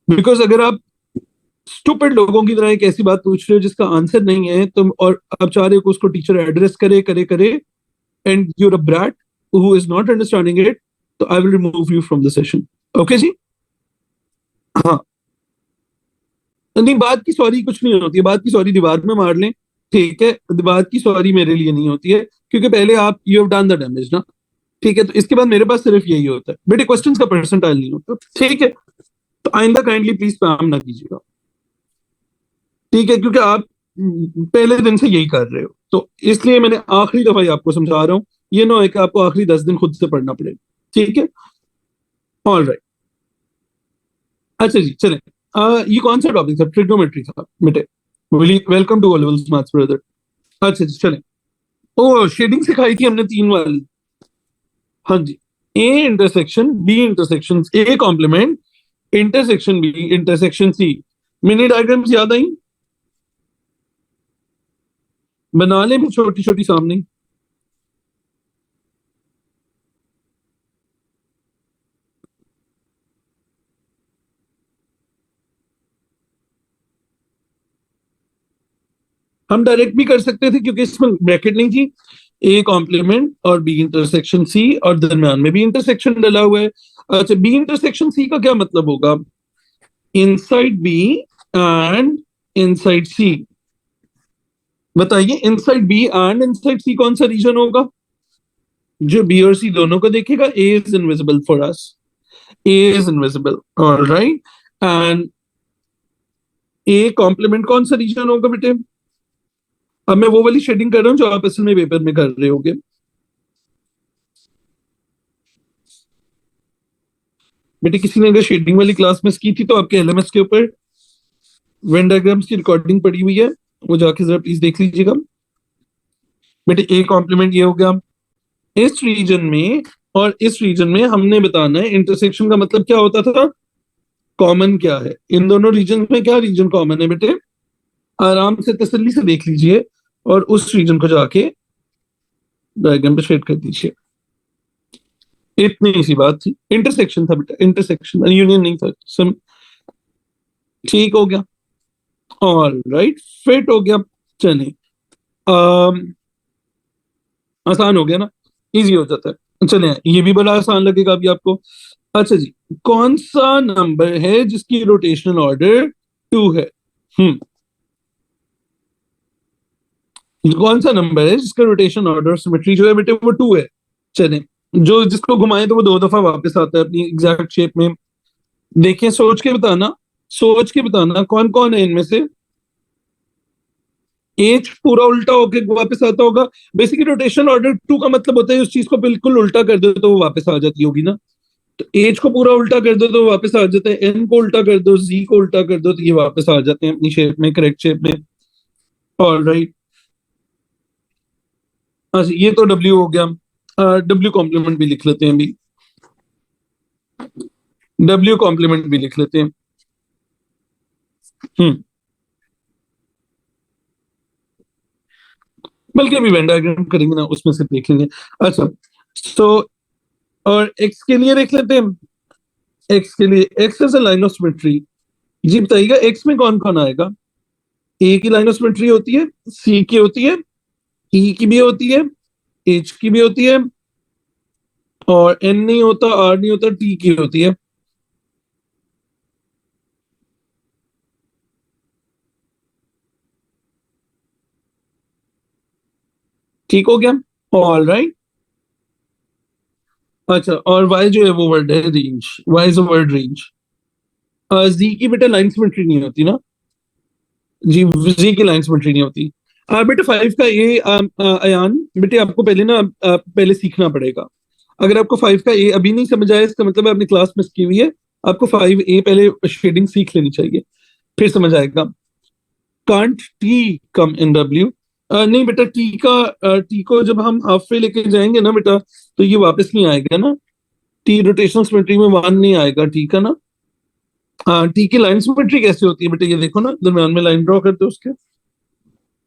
Because अगर आप stupid लोगों की तरह एक ऐसी बात पूछ रहे हो जिसका आंसर नहीं है तुम, और आप चाह रहे हो कि उसको टीचर एड्रेस करे करे करे, and you're a brat who is not understanding it, तो I will remove you from the session. Okay जी। हाँ, नहीं, बात की सॉरी कुछ नहीं होती है, बात की सॉरी दीवार में मार लें, ठीक है, बात की सॉरी मेरे लिए नहीं होती है, क्योंकि पहले आप you have done the damage ना, ठीक है, तो इसके बाद मेरे पास सिर्फ यही होता है बेटे, क्वेश्चंस का परसेंटाइल नहीं होता, ठीक है, तो आइंदा काइंडली प्लीज स्पैम ना कीजिएगा, ठीक है, क्योंकि आप पहले दिन से यही कर रहे हो, तो इसलिए मैंने आखिरी दफा ही आपको समझा रहा हूँ, ये ना हो कि आपको आखिरी 10 दिन खुद से पढ़ना पड़े, ठीक है। All right. अच्छा जी, चलें। ये कौन सा टॉपिक था? ट्रिग्नोमेट्री था बेटे। Welcome to all maths brother. अच्छा जी, चलें। ओ, शेडिंग सिखाई थी हमने 3 वाली। हाँ जी। A intersection B intersection A complement intersection B intersection C. Mini diagrams याद आई? बना ले भी छोटी छोटी सामने। हम डायरेक्ट भी कर सकते थे क्योंकि इसमें ब्रैकेट नहीं थी। ए कॉम्प्लीमेंट और बी इंटरसेक्शन सी, और दरम्यान में भी इंटरसेक्शन डला हुआ है। अच्छा, बी इंटरसेक्शन सी का क्या मतलब होगा? Inside B and inside C. बताइए, inside B and inside C कौन सा रीजन होगा? जो बी और सी दोनों को देखेगा। A is invisible for us, A is invisible, alright. And A complement कौन सा रीजन होगा बेटे? अब मैं वो वाली शेडिंग कर रहा हूँ जो आप असल में पेपर में कर रहे होगे। बेटे, किसी ने अगर शेडिंग वाली क्लास मिस की थी तो आपके एलएमएस के ऊपर वेन डायग्राम्स की रिकॉर्डिंग पड़ी हुई है, वो जाके जरा प्लीज देख लीजिएगा। बेटे, ए कॉम्प्लीमेंट ये हो गया इस रीजन में, और इस रीजन में हमने बताना है इंटरसेक्शन का मतलब क्या होता था, कॉमन क्या है इन दोनों रीजन में, क्या रीजन कॉमन है बेटे? आराम से तसल्ली से देख लीजिए और उस रीजन को जाके डायग्राम पे शेड कर दीजिए। इतनी सी बात थी, इंटरसेक्शन था बेटा, इंटरसेक्शन, यूनियन नहीं था। सम ठीक हो गया। ऑल राइट, फिट हो गया। चलिए, आसान हो गया ना, इजी हो जाता है। चलिए, ये भी बड़ा आसान लगेगा अभी आपको। अच्छा जी, कौन सा नंबर है जिसकी रोटेशनल ऑर्डर 2 है? हम्म, कौन सा नंबर है जिसका रोटेशन ऑर्डर सिमेट्री जो है बेटे वो 2 है? चले, जो जिसको घुमाए तो वो 2 दफा वापस आता है अपनी एग्जैक्ट शेप में। देखिए, सोच के बताना, सोच के बताना कौन कौन है इनमें से एज पूरा उल्टा होके वापस आता होगा। बेसिकली रोटेशन ऑर्डर 2 का मतलब होता है उस चीज को बिल्कुल उल्टा कर दो तो वो वापस आ जाती होगी ना। तो एज को पूरा उल्टा कर दो तो वापस आ जाते हैं, एन को उल्टा कर दो, जी को उल्टा कर दो तो ये वापस आ जाते हैं अपनी शेप में, करेक्ट शेप में। All right. अच्छा, ये तो डब्ल्यू हो गया। डब्ल्यू कॉम्प्लीमेंट भी लिख लेते हैं अभी, डब्ल्यू कॉम्प्लीमेंट भी लिख लेते हैं। हम्म, बल्कि अभी वेन डायग्राम करेंगे ना उसमें से देख लेंगे। अच्छा, तो और एक्स के लिए देख लेते हैं। एक्स के लिए, X is a line of symmetry. जी बताइएगा, एक्स में कौन कौन आएगा? ए की लाइन ऑफ सिमेट्री होती है, सी की होती है, ई की भी होती है, एच की भी होती है, और एन नहीं होता, आर नहीं होता, टी की होती है। ठीक हो गया। All right. अच्छा, और वाई जो है वो वर्ड है range, Y is a word range. जी की बेटा लाइन सिमेट्री नहीं होती ना, जी, जी की लाइन सिमेट्री नहीं होती। बेटे 5 का ए, अयान बेटे आपको पहले ना पहले सीखना पड़ेगा। अगर आपको 5 का ए अभी नहीं समझ आया इसका मतलब है आपने क्लास मिस की हुई है। आपको 5 ए पहले शेडिंग सीख लेनी चाहिए, फिर समझ आएगा। Can't T come in W? नहीं बेटा, टी को जब हम हाफ वे लेके जाएंगे ना बेटा, तो ये वापस नहीं आएगा ना। टी रोटेशनल सिमेट्री में 1 नहीं आएगा, टी का ना। टी की लाइन सिमेट्री कैसे होती है बेटा? ये देखो ना, दरम्यान में लाइन ड्रॉ करते हो उसके,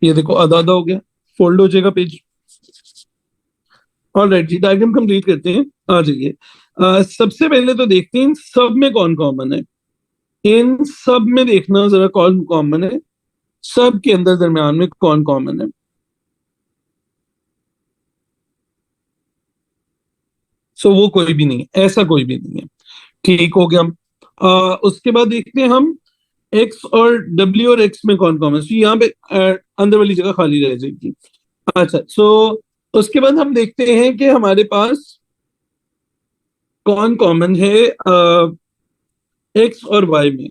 ये देखो आधा आधा हो गया, फोल्ड हो जाएगा पेज। ऑल राइट जी, डायग्राम कंप्लीट करते हैं, आ जाइए। सबसे पहले तो देखते हैं इन सब में कौन कॉमन है। इन सब में देखना जरा कौन कॉमन है, सब के अंदर दरमियान में कौन कॉमन है। सो वो कोई भी नहीं है, ऐसा कोई भी नहीं है। ठीक हो गया। उसके बाद देखते हैं हम एक्स और डब्ल्यू और एक्स में कौन कॉमन है। यहाँ पे अंदर वाली जगह खाली रह जाएगी। अच्छा, सो उसके बाद हम देखते हैं कि हमारे पास कौन कॉमन है एक्स और वाई में।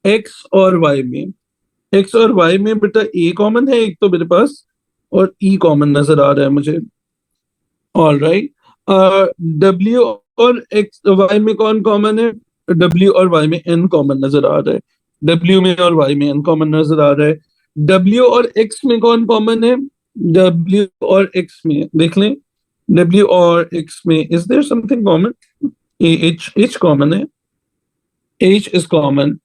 एक्स और वाई में, एक्स और वाई में बेटा ए कॉमन है एक तो मेरे पास, और ई कॉमन नजर आ रहा है मुझे। All right. डब्ल्यू और एक्स वाई में कौन कॉमन है? डब्ल्यू और वाई में एन कॉमन नजर आ रहा है। डब्ल्यू में और वाई में एन कॉमन नजर आ रहा है। डब्ल्यू और एक्स में कौन कॉमन है? डब्ल्यू और एक्स में देख लें, डब्ल्यू और एक्स में is there something common? H, H common है, एच इज कॉमन।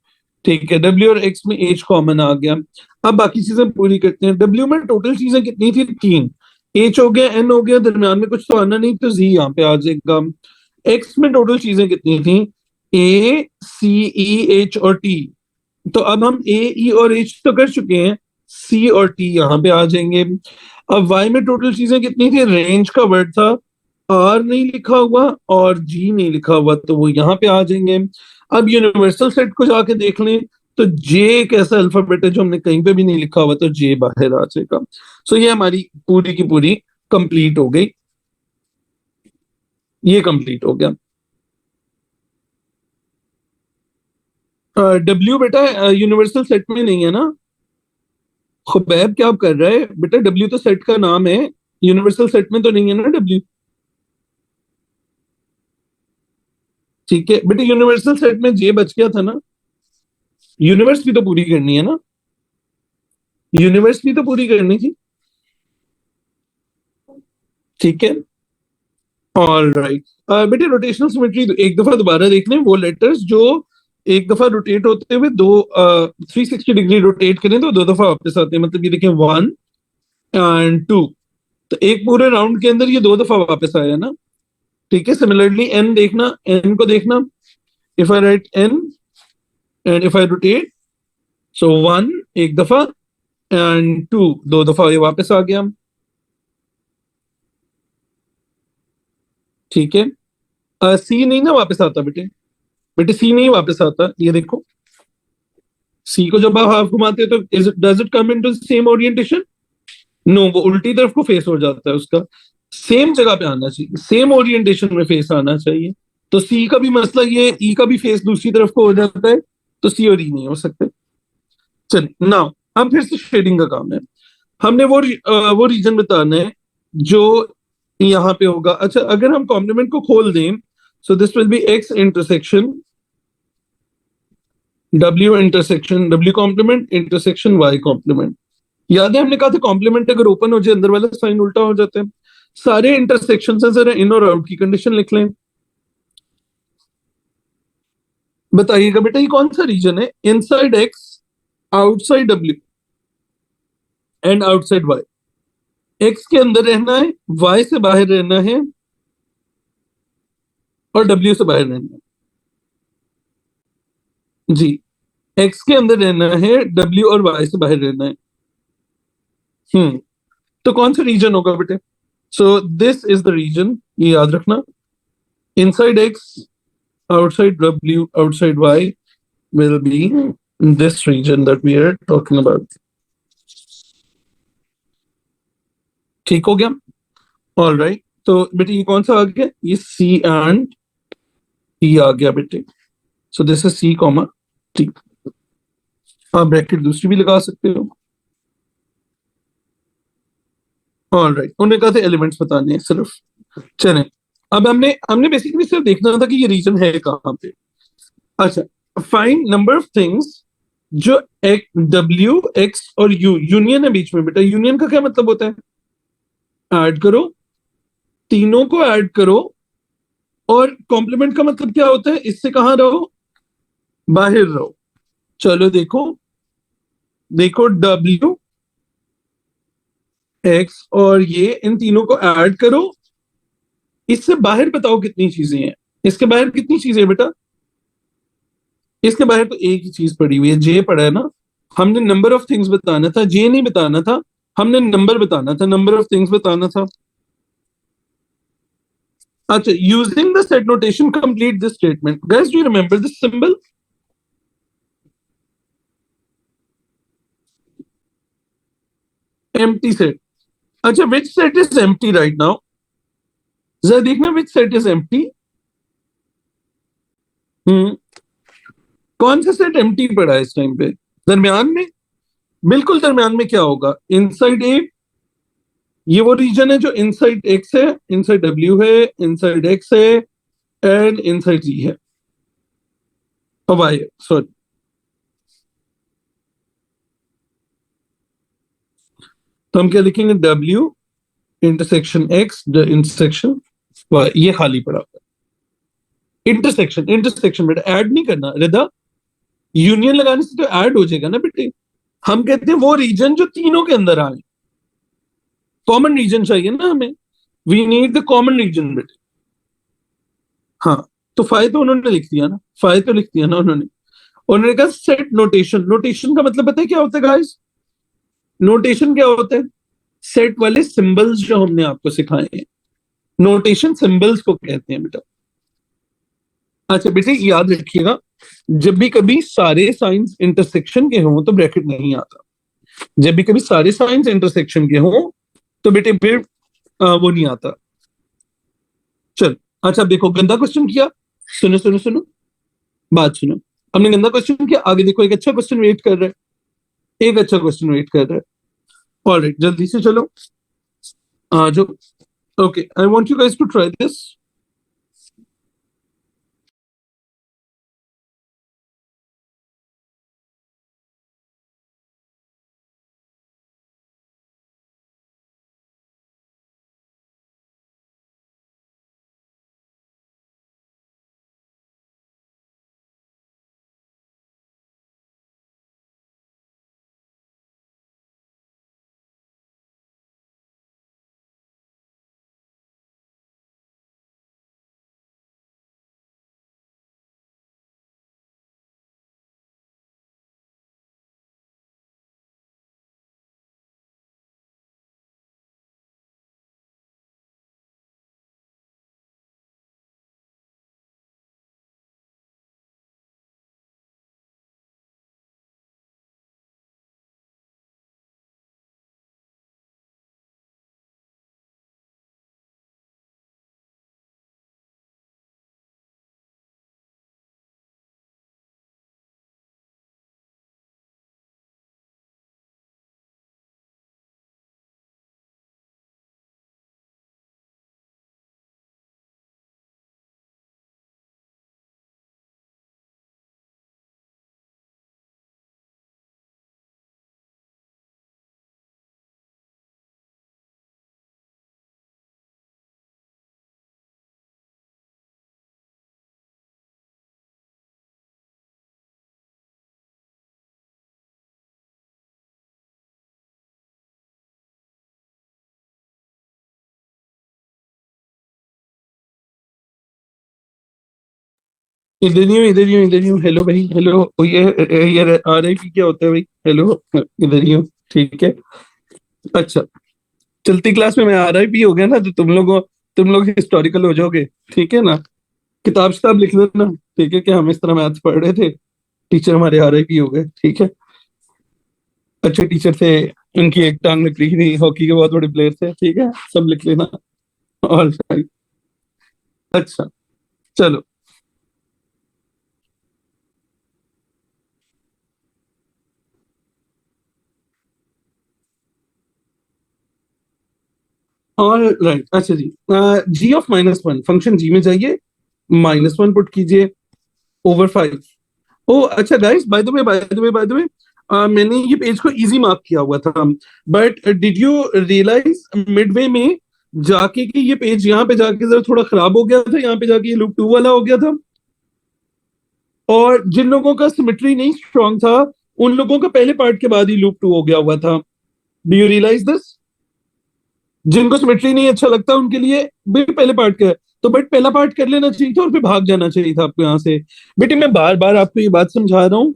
ठीक है, डब्ल्यू और एक्स में एच कॉमन आ गया। अब बाकी चीजें पूरी करते हैं। डब्ल्यू में टोटल चीजें कितनी थी? तीन। एच हो गया, एन हो गया, दरम्यान में कुछ तो आना नहीं, तो जी यहाँ पे आ जाएगा। एक्स में टोटल चीजें कितनी थी? ए, सी, ई, एच और टी। तो अब हम ए, ई और एच तो कर चुके हैं, सी और टी यहाँ पे आ जाएंगे। अब वाई में टोटल चीजें कितनी थी? रेंज का वर्ड था, आर नहीं लिखा हुआ और जी नहीं लिखा हुआ, तो वो यहाँ पे आ जाएंगे। अब यूनिवर्सल सेट को जाके देख लें, तो जे एक ऐसा अल्फाबेट है जो हमने कहीं पे भी नहीं लिखा हुआ, तो जे बाहर आ जाएगा। सो ये हमारी पूरी की पूरी कंप्लीट हो गई, ये कंप्लीट हो गया। डब्ल्यू बेटा यूनिवर्सल सेट में नहीं है ना? खुबैब क्या कर रहा है बेटा? डब्ल्यू तो सेट का नाम है, यूनिवर्सल सेट में तो नहीं है ना डब्ल्यू। ठीक है बेटा, यूनिवर्सल सेट में जे बच गया था ना। यूनिवर्स भी तो पूरी करनी है ना, यूनिवर्स भी तो पूरी करनी थी। ठीक है, ऑल राइट। बेटे रोटेशनल सिमेट्री एक दफा दोबारा देख लें, वो लेटर्स जो एक दफा रोटेट होते हुए दो 360 डिग्री रोटेट करें तो दो दफा वापस आते हैं। मतलब ये देखें 1 और 2, तो एक पूरे राउंड के अंदर ये दो दफा वापस आया ना। ठीक है, सिमिलरली एन देखना, एन को देखना, if I write N and if I rotate, so 1 एक दफा एंड 2 दो दफा, ये वापस आ गया। ठीक है, सी नहीं ना वापस आता बेटे, बेटे सी नहीं वापस आता, ये देखो। सी को जब आप हाफ घुमाते हैं तो does it come into same orientation? No, वो उल्टी तरफ को फेस हो जाता है उसका। सेम जगह पे आना चाहिए, सेम ओरिएंटेशन में फेस आना चाहिए। तो सी का भी मसला ये, ई का भी फेस दूसरी तरफ को हो जाता है, तो सी और ई नहीं हो सकते। चलिए ना, अब फिर से शेडिंग का काम है। हमने वो रीजन बताना है जो यहाँ पे होगा। अच्छा, अगर हम कॉम्प्लीमेंट को खोल दें, so this will be X intersection W intersection W complement intersection Y complement. याद है हमने कहा था कॉम्प्लीमेंट अगर ओपन हो जाए अंदर वाला साइन उल्टा हो जाता है। सारे इंटरसेक्शन से जरा इन और आउट की कंडीशन लिख लें। बताइएगा बेटा ये कौन सा रीजन है? Inside X, outside W and outside Y. X के अंदर रहना है, वाई से बाहर रहना है, और डब्ल्यू से बाहर रहना है। जी, एक्स के अंदर रहना है, डब्ल्यू और वाई से बाहर रहना है। तो कौन सा रीजन होगा बेटे? So this is the region, ये याद रखना। Inside X, outside W, outside Y will be this region that we are talking about. ठीक हो गया? ऑल राइट, तो बेटे ये कौन सा आ गया? ये C एंड T आ गया बेटे। So this is C comma T। आप ब्रैकेट दूसरी भी लगा सकते हो। ऑल राइट, उन्होंने कहा था एलिमेंट्स बताने हैं सिर्फ। चलें, अब हमने हमने बेसिकली सिर्फ देखना था कि ये रीजन है कहाँ पे। अच्छा, फाइंड नंबर ऑफ थिंग्स जो एक डब्ल्यू एक्स और यू यूनियन है बीच में। बेटा यूनियन का क्या मतलब होता है? ऐड करो, तीनों को ऐड करो। और कॉम्प्लीमेंट का मतलब क्या होता है? इससे कहां रहो? बाहर रहो। चलो देखो, देखो डब्ल्यू एक्स और ये इन तीनों को ऐड करो, इससे बाहर बताओ कितनी चीजें हैं। इसके बाहर कितनी चीजें हैं बेटा? इसके बाहर तो एक ही चीज पड़ी हुई है, जे पड़ा है ना, हमने नंबर ऑफ थिंग्स बताना था, जे नहीं बताना था, हमने नंबर बताना था, नंबर ऑफ थिंग्स बताना था। अच्छा, using the set notation complete this statement. Guys, do you remember this symbol? Empty set. अच्छा, which set is empty right now? जरा देखना विच सेट इज एम्प्टी। हम्म कौन सा सेट एम्प्टी पड़ा है इस टाइम पे? दरमियान में? बिल्कुल दरमियान में क्या होगा? इनसाइड ए, ये वो रीजन है जो इनसाइड एक्स है, इनसाइड डब्ल्यू है, इनसाइड एक्स है, एंड इनसाइड जी है, और वाई है, सॉरी। तो हम क्या लिखेंगे? W intersection X intersection Y, ये खाली पड़ा हुआ है। इंटरसेक्शन, इंटरसेक्शन बेटा ऐड नहीं करना रिदा, यूनियन लगाने से तो ऐड हो जाएगा ना बेटे। हम कहते हैं वो रीजन जो तीनों के अंदर आए, कॉमन रीजन चाहिए ना हमें, we need the common region बेटे। हाँ, तो फाइव तो उन्होंने लिख दिया ना, फाइव तो लिख दिया ना उन्होंने। उन्होंने कहा सेट नोटेशन, नोटेशन का मतलब पता है क्या होता है गाइस? नोटेशन क्या होता है? सेट वाले सिंबल्स जो हमने आपको सिखाए हैं, नोटेशन सिंबल्स को कहते हैं बेटा। अच्छा बेटे याद रखिएगा, जब भी कभी सारे साइंस इंटरसेक्शन के हों तो ब्रैकेट नहीं आता, जब भी कभी सारे साइंस इंटरसेक्शन के हों तो बेटे फिर वो नहीं आता। चल, अच्छा देखो गंदा क्वेश्चन किया, सुनो सुनो सुनो, बात सुनो। हमने गंदा क्वेश्चन किया, आगे देखो एक अच्छा क्वेश्चन वेट कर रहा है, एक अच्छा क्वेश्चन वेट कर रहा है। ऑलराइट, जल्दी से चलो आ जाओ। Okay, I want you guys to try this. इधर ही हूँ, इधर ही हूँ, इधर ही हूँ। हेलो भाई, हेलो। ये RIP क्या होता है भाई? हेलो, इधर ही हूँ। ठीक है। अच्छा, चलती क्लास में मैं RIP हो गया ना तो तुम लोग हिस्टोरिकल हो जाओगे, ठीक है ना? किताब किताब लिख देना, ठीक है? कि हम इस तरह मैथ्स पढ़ रहे थे, टीचर हमारे RIP हो गए, ठीक है? अच्छे टीचर थे, उनकी एक टांग निकली थी, हॉकी के बहुत बड़े प्लेयर थे, ठीक है? सब लिख लेना। All right. अच्छा, चलो। ऑल राइट, अच्छा जी। G(-1), फंक्शन जी में जाइए, -1 पुट कीजिए ओवर 5। ओ अच्छा गाइस, बाय द वे, मैंने ये पेज को इजी मार्क किया हुआ था, but did you realize midway में जाके कि ये पेज यहाँ पे जाके जरा थोड़ा खराब हो गया था, यहाँ पे जाके ये लूप 2 वाला हो गया था, और जिन लोगों का सिमेट्री नहीं स्ट्रांग था उन लोगों का पहले पार्ट के बाद ही लूप 2 हो गया हुआ था। Do you realize this? जिनको सिमेट्री नहीं अच्छा लगता उनके लिए भी पहले पार्ट का है, तो बट पहला पार्ट कर लेना चाहिए था और फिर भाग जाना चाहिए था आपको यहाँ से। बेटे मैं बार बार आपको ये बात समझा रहा हूँ,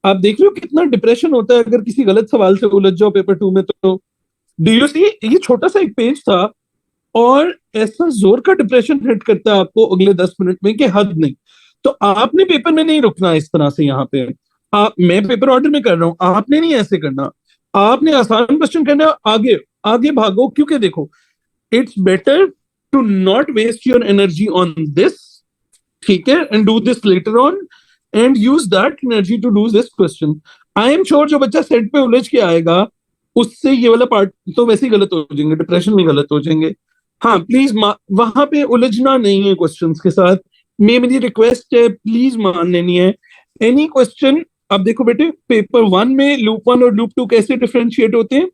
आप देख रहे हो कितना डिप्रेशन होता है अगर किसी गलत सवाल से उलझ जाओ पेपर 2 में। तो डू यू सी, ये छोटा सा एक पेज था और ऐसा जोर का डिप्रेशन हिट करता है आपको अगले 10 मिनट में कि हद नहीं। तो आपने पेपर में नहीं रुकना इस तरह से यहाँ पे। मैं पेपर ऑर्डर में कर रहा हूँ, आपने नहीं ऐसे करना। आपने आसान क्वेश्चन करना, आगे आगे भागो, क्योंकि देखो it's better to not waste your energy on this, ठीक है, and do this later on and use that energy to do this question. I am sure जो बच्चा सेट पे उलझ के आएगा उससे ये वाला पार्ट तो वैसे ही गलत हो जाएंगे, डिप्रेशन में गलत हो जाएंगे। हाँ प्लीज वहां पे उलझना नहीं है क्वेश्चंस के साथ। मेरी रिक्वेस्ट है, प्लीज मान लेनी है एनी क्वेश्चन। अब देखो बेटे, पेपर 1 में लूप 1 और लूप 2 कैसे डिफरेंशिएट होते हैं?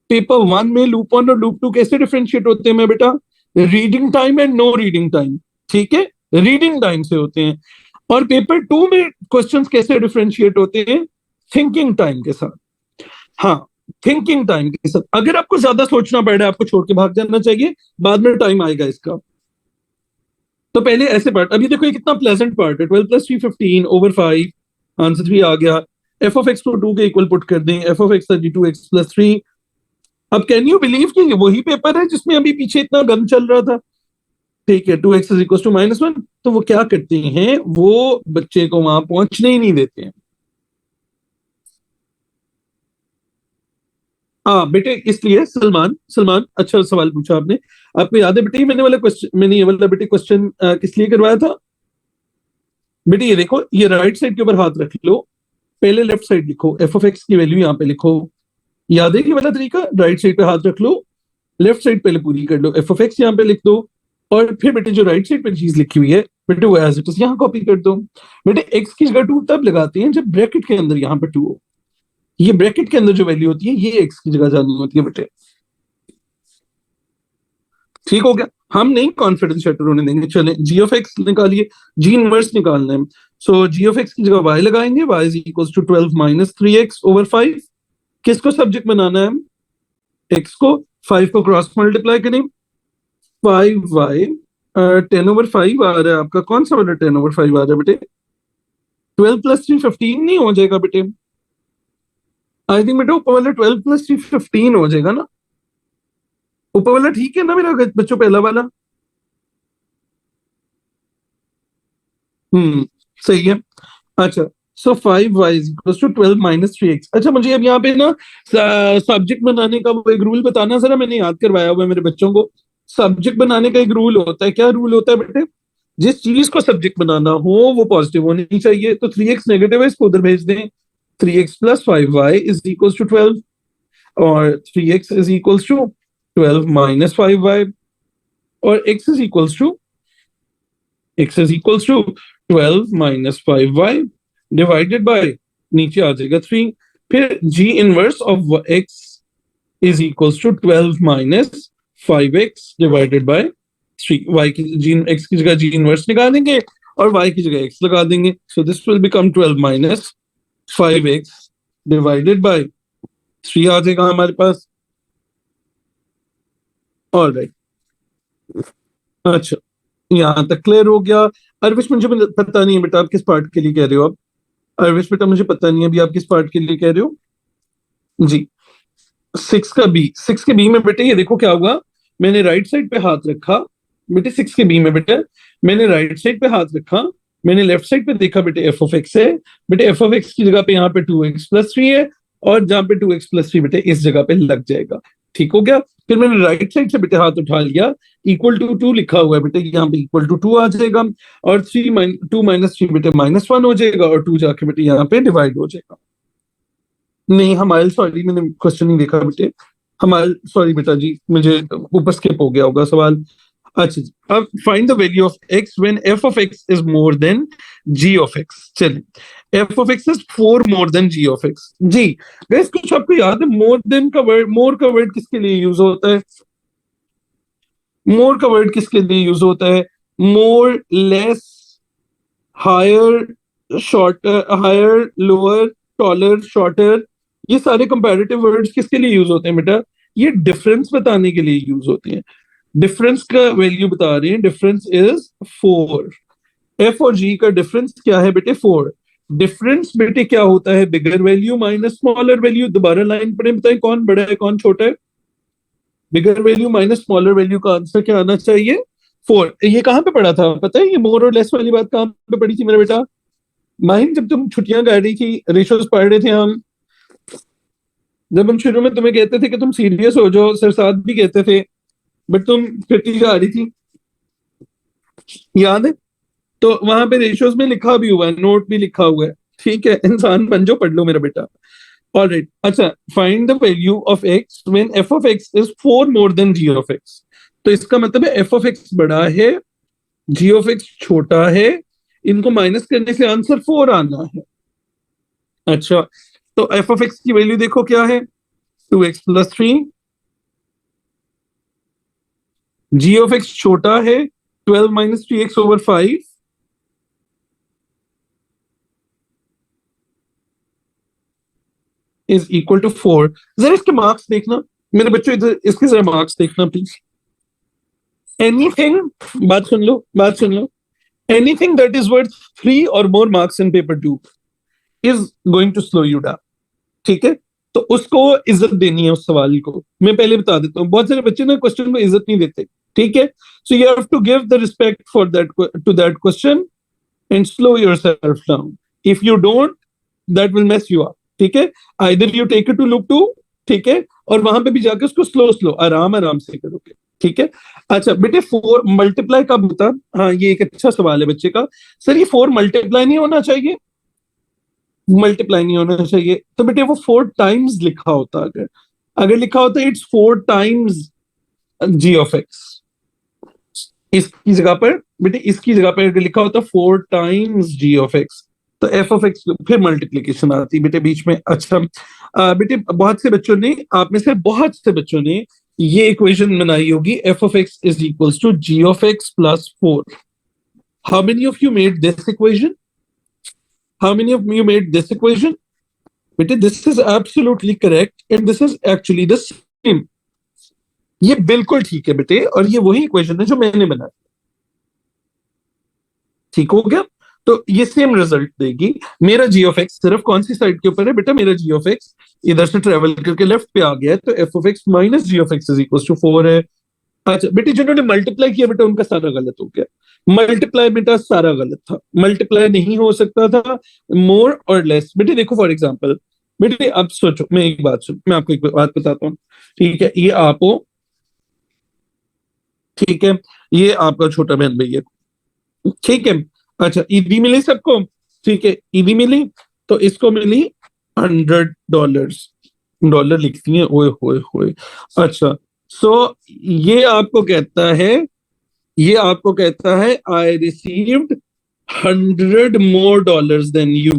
पेपर 1 में लूप 1 और लूप 2 कैसे डिफरेंशिएट होते हैं मैं बेटा? Reading time and no reading time, ठीक है, रीडिंग टाइम से होते हैं। और पेपर 2 में क्वेश्चंस कैसे डिफरेंशिएट होते हैं? थिंकिंग टाइम के साथ। हाँ, थिंकिंग टाइम के साथ। अगर आपको ज्यादा सोचना पड़ रहा है आपको छोड़ के भाग जाना चाहिए, बाद में टाइम आएगा इसका। तो पहले ऐसे पार्ट, अभी देखो ये कितना प्लेजेंट पार्ट है। 12 + 3 15 ओवर 5, आंसर 3 आ गया। एफ ऑफ एक्स को 2 के इक्वल पुट कर दें, एफ ऑफ एक्स 32x + 3। अब कैन यू बिलीव कि ये वही पेपर है जिसमें अभी पीछे इतना गन चल रहा था? ठीक है, 2x = -1। तो वो क्या करते हैं, वो बच्चे को वहां पहुंचने ही नहीं देते हैं। हाँ बेटे, इसलिए सलमान सलमान अच्छा सवाल पूछा आपने। आपको याद है बेटे, मैंने ये वाला बेटे क्वेश्चन किस लिए करवाया था? बेटे ये देखो, ये राइट साइड के ऊपर हाथ रख लो, पहले लेफ्ट साइड लिखो, एफ ऑफ एक्स की वैल्यू यहाँ पे लिखो। याद है ये वाला तरीका? राइट साइड पे हाथ रख लो, लेफ्ट साइड पहले पूरी कर लो, एफ ऑफ एक्स यहाँ पे लिख दो, और फिर बेटे जो राइट साइड पे चीज लिखी हुई है बेटे वो एज इट इज यहाँ कॉपी कर दो। बेटे एक्स की जगह 2 तब लगाते हैं जब ब्रैकेट के अंदर यहाँ पे 2 हो। ये ब्रैकेट के अंदर जो वैल्यू होती है ये एक्स की जगह जानी होती है बेटे। ठीक हो गया? हम नहीं कॉन्फिडेंस शटर होने देंगे। चले जी ऑफ एक्स निकालिए, जी इनवर्स निकालना है। सो जी ऑफ एक्स की जगह वाई लगाएंगे, Y is equal to 12 - 3x over 5। किसको सब्जेक्ट बनाना है? एक्स को। 5 को क्रॉस मल्टीप्लाई करें, 5y 10/5 आ रहा है आपका। कौन सा वाला 10/5 आ रहा है बेटे? 12 + 3 15 नहीं हो जाएगा बेटे? आई थिंक बेटे ऊपर वाला 12 + 3 15 हो जाएगा ना? ऊपर वाला ठीक है ना मेरा बच्चों, पहला वाला? सही है। अच्छा, सो 5y = 12 - 3x। अच्छा, मुझे अब यहाँ पे ना सब्जेक्ट बनाने का वो एक रूल बताना जरा, मैंने याद करवाया हुआ है मेरे बच्चों को। सब्जेक्ट बनाने का एक रूल होता है। क्या रूल होता है बेटे? जिस चीज को सब्जेक्ट बनाना हो वो पॉजिटिव होनी चाहिए। तो 3x नेगेटिव है, इसको उधर भेज दें। 3x + 5y = 12, और 3x = 12 - 5y, और x = 12 - 5y डिवाइडेड बाय, नीचे आ जाएगा 3। फिर g inverse of x = 12 - 5x divided by 3। y की जी, x की जगह g इनवर्स निकालेंगे और y की जगह x लगा देंगे। सो this will become 12 - 5x divided by 3 आ जाएगा हमारे पास। ऑल राइट, अच्छा यहाँ तक क्लियर हो गया। अरविश मुझे पता नहीं है बेटा आप किस पार्ट के लिए कह रहे हो? आप अरविश बेटा मुझे पता नहीं है अभी आप किस पार्ट के लिए कह रहे हो जी? 6 के बी में बेटे ये देखो क्या हुआ, मैंने राइट साइड पे हाथ रखा बेटे। 6 के बी में बेटे मैंने राइट साइड पे हाथ रखा, मैंने लेफ्ट साइड पे देखा बेटे एफ ऑफ एक्स है। बेटे एफ ऑफ एक्स की जगह पे यहाँ पे 2x + 3 है, और जहाँ पे 2x + 3 बेटे इस जगह पे लग जाएगा। ठीक हो गया? फिर मैंने राइट साइड से बेटे हाथ उठा लिया, = 2 लिखा हुआ है बेटे, यहाँ पे =2 आ जाएगा, और 2 - 3 बेटे -1 हो जाएगा, और 2 जाके बेटे यहाँ पे डिवाइड हो जाएगा। नहीं हमारे, सॉरी मैंने क्वेश्चन नहीं देखा बेटे। हमारे सॉरी बेटा जी, मुझे ऊपर स्किप हो गया होगा सवाल। अच्छा जी, अब find the value of x when f of x is more than g of x। चलिए, f of x is 4 more than g of x। जी गाइस, कुछ आपको याद है मोर देन का वर्ड, मोर का वर्ड किसके लिए यूज होता है? मोर का वर्ड किसके लिए यूज होता है? More, less, higher, shorter, higher, lower, taller, shorter, ये सारे कंपैरेटिव वर्ड्स किसके लिए यूज होते हैं बेटा? ये डिफरेंस बताने के लिए यूज होते हैं। डिफरेंस का वैल्यू बता रहे हैं, डिफरेंस इज 4। एफ और जी का डिफरेंस क्या है बेटे? 4। डिफरेंस बेटे क्या होता है? बिगर वैल्यू माइनस स्मॉलर वैल्यू। दोबारा लाइन पढ़े, बताएं कौन बड़ा है कौन छोटा है? बिगर वैल्यू माइनस स्मॉलर वैल्यू का आंसर क्या आना चाहिए? 4। ये कहाँ पे पढ़ा था पता है? ये मोर और लेस वाली बात कहाँ पे पढ़ी थी मेरा बेटा? माहिम, जब तुम छुट्टियां कर रही थी, रेशोस पढ़ रहे थे हम, जब हम शुरू में तुम्हें कहते थे कि तुम सीरियस हो जाओ, सर साथ भी कहते थे, बट तुम फिरती जा रही थी, याद है? तो वहां पे रेशियोज में लिखा भी हुआ है, नोट भी लिखा हुआ है। ठीक है, इंसान बन जाओ, पढ़ लो मेरा बेटा। ऑलराइट, अच्छा, find the value of X when F of x is 4 more than G of X. तो इसका मतलब है एफ ऑफ एक्स बड़ा है, जी ऑफ एक्स छोटा है, इनको माइनस करने से आंसर 4 आना है। अच्छा, तो एफ ऑफ एक्स की वैल्यू देखो क्या है? 2x+3। जी ऑफ एक्स छोटा है, 12 minus 3x/5 is equal to 4। जरा इसके मार्क्स देखना मेरे बच्चों, इधर इसके जरा मार्क्स देखना प्लीज। एनीथिंग, बात सुन लो, बात सुन लो। Anything that is worth 3 or more marks in paper 2 is going to slow you down. ठीक है, तो उसको इज्जत देनी है उस सवाल को। मैं पहले बता देता हूँ, बहुत सारे बच्चे ना क्वेश्चन को इज्जत नहीं देते। ठीक है, so you have to give the respect for that, to that question, and slow yourself down. If you don't, that will mess you up. ठीक है, either you take it to look to, ठीक है, और वहां पे भी जाके उसको स्लो स्लो आराम आराम से करोगे। ठीक है, अच्छा बेटे, 4 मल्टीप्लाई कब होता? हाँ, ये एक अच्छा सवाल है बच्चे का। सर ये 4 मल्टीप्लाई नहीं होना चाहिए, मल्टीप्लाई नहीं होना चाहिए। तो बेटे वो 4 टाइम्स लिखा होता, अगर अगर लिखा होता it's 4 times g of x, इसकी जगह पर बेटे, इसकी जगह पर अगर लिखा होता 4 टाइम्स जी ऑफ एक्स, तो एफ ऑफ एक्स फिर मल्टीप्लीकेशन आती बेटे बीच में। अच्छा, बेटे बहुत से बच्चों ने, आप में से बहुत से बच्चों ने ये इक्वेशन बनाई होगी, F of x is equals to G of X plus 4। How many of you made this equation? How many of you made this equation? बेटे this is absolutely correct and this is actually the same. ये बिल्कुल ठीक है बेटे, और ये वही equation है जो मैंने बनाया। ठीक हो गया? तो ये सेम रिजल्ट देगी। मेरा जी ऑफ एक्स सिर्फ कौन सी साइड के ऊपर है बेटा? मेरा जी ऑफ एक्स इधर से ट्रेवल करके लेफ्ट पे आ गया है, तो f of x minus g of x is equal to 4 है। अच्छा बेटे, जिन्होंने मल्टीप्लाई किया बेटा उनका सारा गलत हो गया। मल्टीप्लाई बेटा सारा गलत था, मल्टीप्लाई नहीं हो सकता था मोर और लेस। बेटे देखो फॉर एग्जांपल, बेटे अब सोचो, मैं एक बात सुन, मैं आपको एक बात बताता हूँ। ठीक है, ये आप हो, ठीक है, ये आपका छोटा बहन भैया, ठीक है। अच्छा, ईदी मिली सबको? ठीक है, ईदी मिली, तो इसको मिली $100। डॉलर लिखती है, ओए होए होए। अच्छा, सो ये आपको कहता है, ये आपको कहता है I received 100 more dollars than you.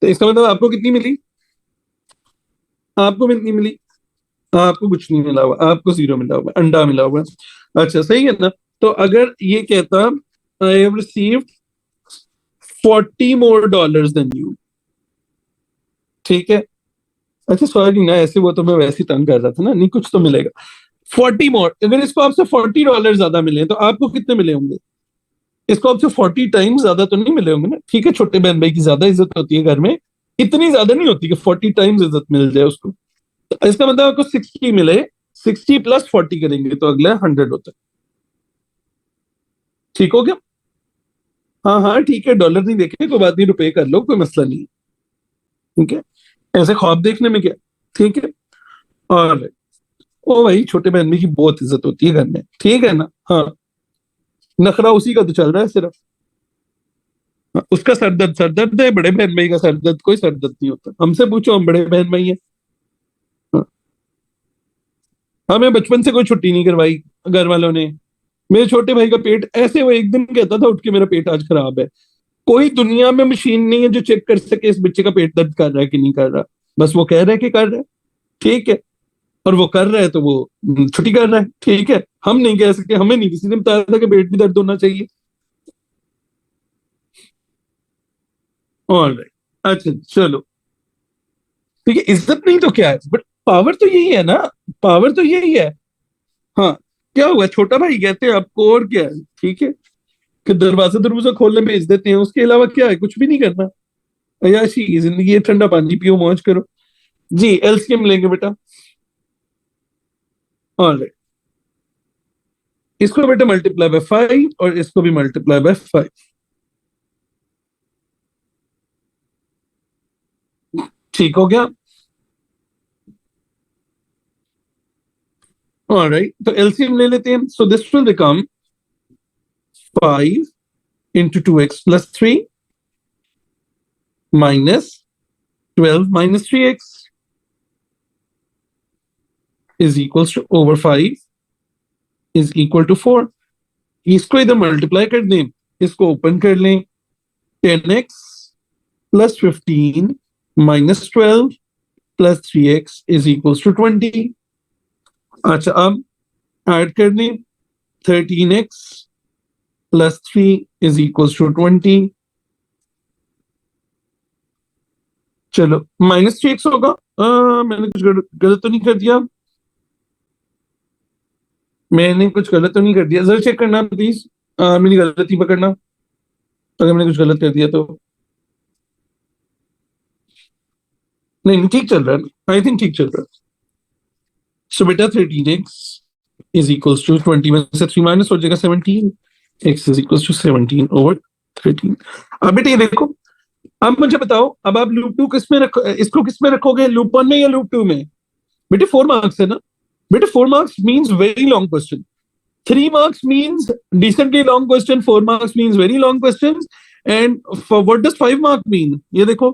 तो इसका मतलब आपको कितनी मिली? आपको कितनी मिली? आपको कुछ नहीं मिला हुआ, आपको 0 मिला हुआ, अंडा मिला हुआ। अच्छा सही है ना? तो अगर ये कहता I have received 40 more dollars than you, ठीक है। अच्छा सॉरी ना, ऐसे वो तो मैं वैसे ही तंग कर रहा था ना, नहीं कुछ तो मिलेगा। 40 मोर, अगर इसको आपसे $40 ज्यादा मिले तो आपको कितने मिले होंगे? इसको आपसे 40 टाइम्स ज्यादा तो नहीं मिले होंगे ना? ठीक है, छोटे बहन भाई की ज्यादा इज्जत होती है घर में, इतनी ज्यादा नहीं होती कि 40 टाइम्स इज्जत मिल जाए उसको। तो इसका मतलब आपको 60 मिले, 60 + 40 करेंगे तो अगला 100 होता है। ठीक हो गया? हाँ हाँ ठीक है, डॉलर नहीं देखे कोई बात नहीं, रुपए कर लो, कोई मसला नहीं है। ठीक है, ऐसे ख्वाब देखने में क्या। ठीक है, और ओ भाई, छोटे बहन भाई की बहुत इज्जत होती है घर में, ठीक है ना? हाँ, नखरा उसी का तो चल रहा है सिर्फ। हाँ, उसका सर दर्द है, बड़े बहन भाई का सर दर्द, कोई सर दर्द नहीं होता। हमसे पूछो, हम बड़े बहन भाई हैं। हाँ, हमें बचपन से कोई छुट्टी नहीं करवाई घर वालों ने। मेरे छोटे भाई का पेट ऐसे, वो एक दिन कहता था उठ के, मेरा पेट आज खराब है। कोई दुनिया में मशीन नहीं है जो चेक कर सके इस बच्चे का पेट दर्द कर रहा है कि नहीं कर रहा। बस वो कह रहा है कि कर रहा है, ठीक है, और वो कर रहा है तो वो छुट्टी कर रहा है, ठीक है। हम नहीं कह सकते, हमें नहीं किसी ने बताया था कि पेट भी दर्द होना चाहिए। ऑलराइट, अच्छा चलो, ठीक है, इज्जत नहीं तो क्या है, बट पावर तो यही है ना, पावर तो यही है। हाँ, क्या हुआ, छोटा भाई कहते हैं आपको, और क्या है, ठीक है, कि दरवाजा दरवाजा खोलने भेज देते हैं, उसके अलावा क्या है, कुछ भी नहीं करना। अयाशी की जिंदगी है, ठंडा पानी पियो, मौज करो। जी, एलसीएम लेंगे बेटा। ऑलराइट, इसको बेटा मल्टीप्लाई बाय 5 और इसको भी मल्टीप्लाई बाय 5। ठीक हो गया। ऑलराइट, तो एलसीएम ले लेते हैं, so this will become 5 into 2x plus 3 minus 12 minus 3x is equals to over 5 is equal to 4। इसको इधर मल्टीप्लाई कर दें, इसको ओपन कर लें, 10x plus 15 minus 12 plus 3x is equals to 20। अच्छा, अब ऐड कर दें, 13x plus 3 is equals to 20। चलो, माइनस 3x होगा। मैंने कुछ गलत तो नहीं कर दिया, मैंने कुछ गलत तो नहीं कर दिया, जरा चेक करना प्लीज, मेरी गलती पकड़ना अगर मैंने कुछ गलत कर दिया तो। नहीं, ठीक चल रहा है, आई थिंक ठीक चल रहा है। सो बेटा 13x इज इक्वल्स टू 20 में से 3 माइनस हो जाएगा 17, x is equals to 17 over 13। अब बेटा ये देखो, अब मुझे बताओ, अब आप लूप 2 किस में रखो, इसको किस में रखोगे, लूप 1 में या लूप 2 में? बेटे 4 मार्क्स है ना, बेटे 4 marks means very long question, 3 marks means decently long question, 4 marks means very long questions, and for what does 5 mark mean? ये देखो,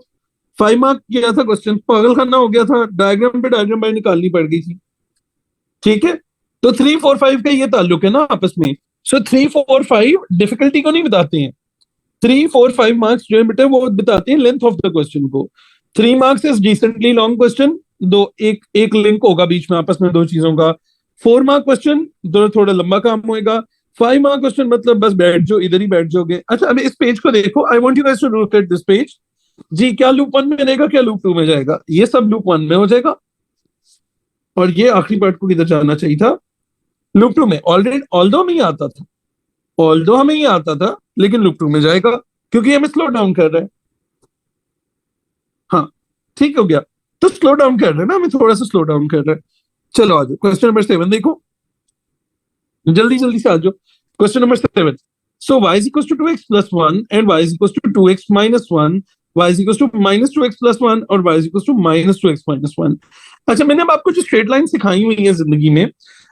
5 mark किया था क्वेश्चन, पागल खाना हो गया था, डायग्राम पे डायग्राम भाई निकालनी पड़ गई थी, ठीक है। तो 3 4 5 का ये ताल्लुक है ना आपस में। सो 3 4 5 डिफिकल्टी को नहीं बताते हैं, 3 4 5 मार्क्स जो है बेटा वो बताते हैं लेंथ ऑफ द क्वेश्चन को। 3 marks is decently long question, दो एक एक लिंक होगा बीच में आपस में दो चीजों का। 4 मार्क क्वेश्चन दो थोड़ा लंबा काम होएगा। 5 मार्क क्वेश्चन मतलब बस बैठ जाओ, इधर ही बैठ जाओगे। अच्छा, अब इस पेज को देखो, I want you guys to look at this page. जी, क्या लूप 1 में रहेगा, क्या लूप 2 में जाएगा? ये सब लूप 1 में हो जाएगा, और ये आखिरी पार्ट को किधर जाना चाहिए था, लूप 2 में। ऑलरेडी ऑल्दो हमें ये आता था, ऑल्दो हमें ये आता था, लेकिन लूप 2 में जाएगा क्योंकि हमें स्लो डाउन कर रहा है। हाँ, ठीक हो गया, तो स्लो डाउन कर रहे हैं ना, हमें थोड़ा सा स्लो डाउन कर रहा है। चलो आ जाओ, क्वेश्चन नंबर 7 देखो, जल्दी जल्दी से आ जाओ। Question number 7, so y is equals to 2x plus 1 and y is equals to 2x minus 1, y is equals to minus 2x plus 1 और y is equals to minus 2x minus 1। अच्छा, मैंने अब आपको जो स्ट्रेट लाइन सिखाई हुई है जिंदगी में,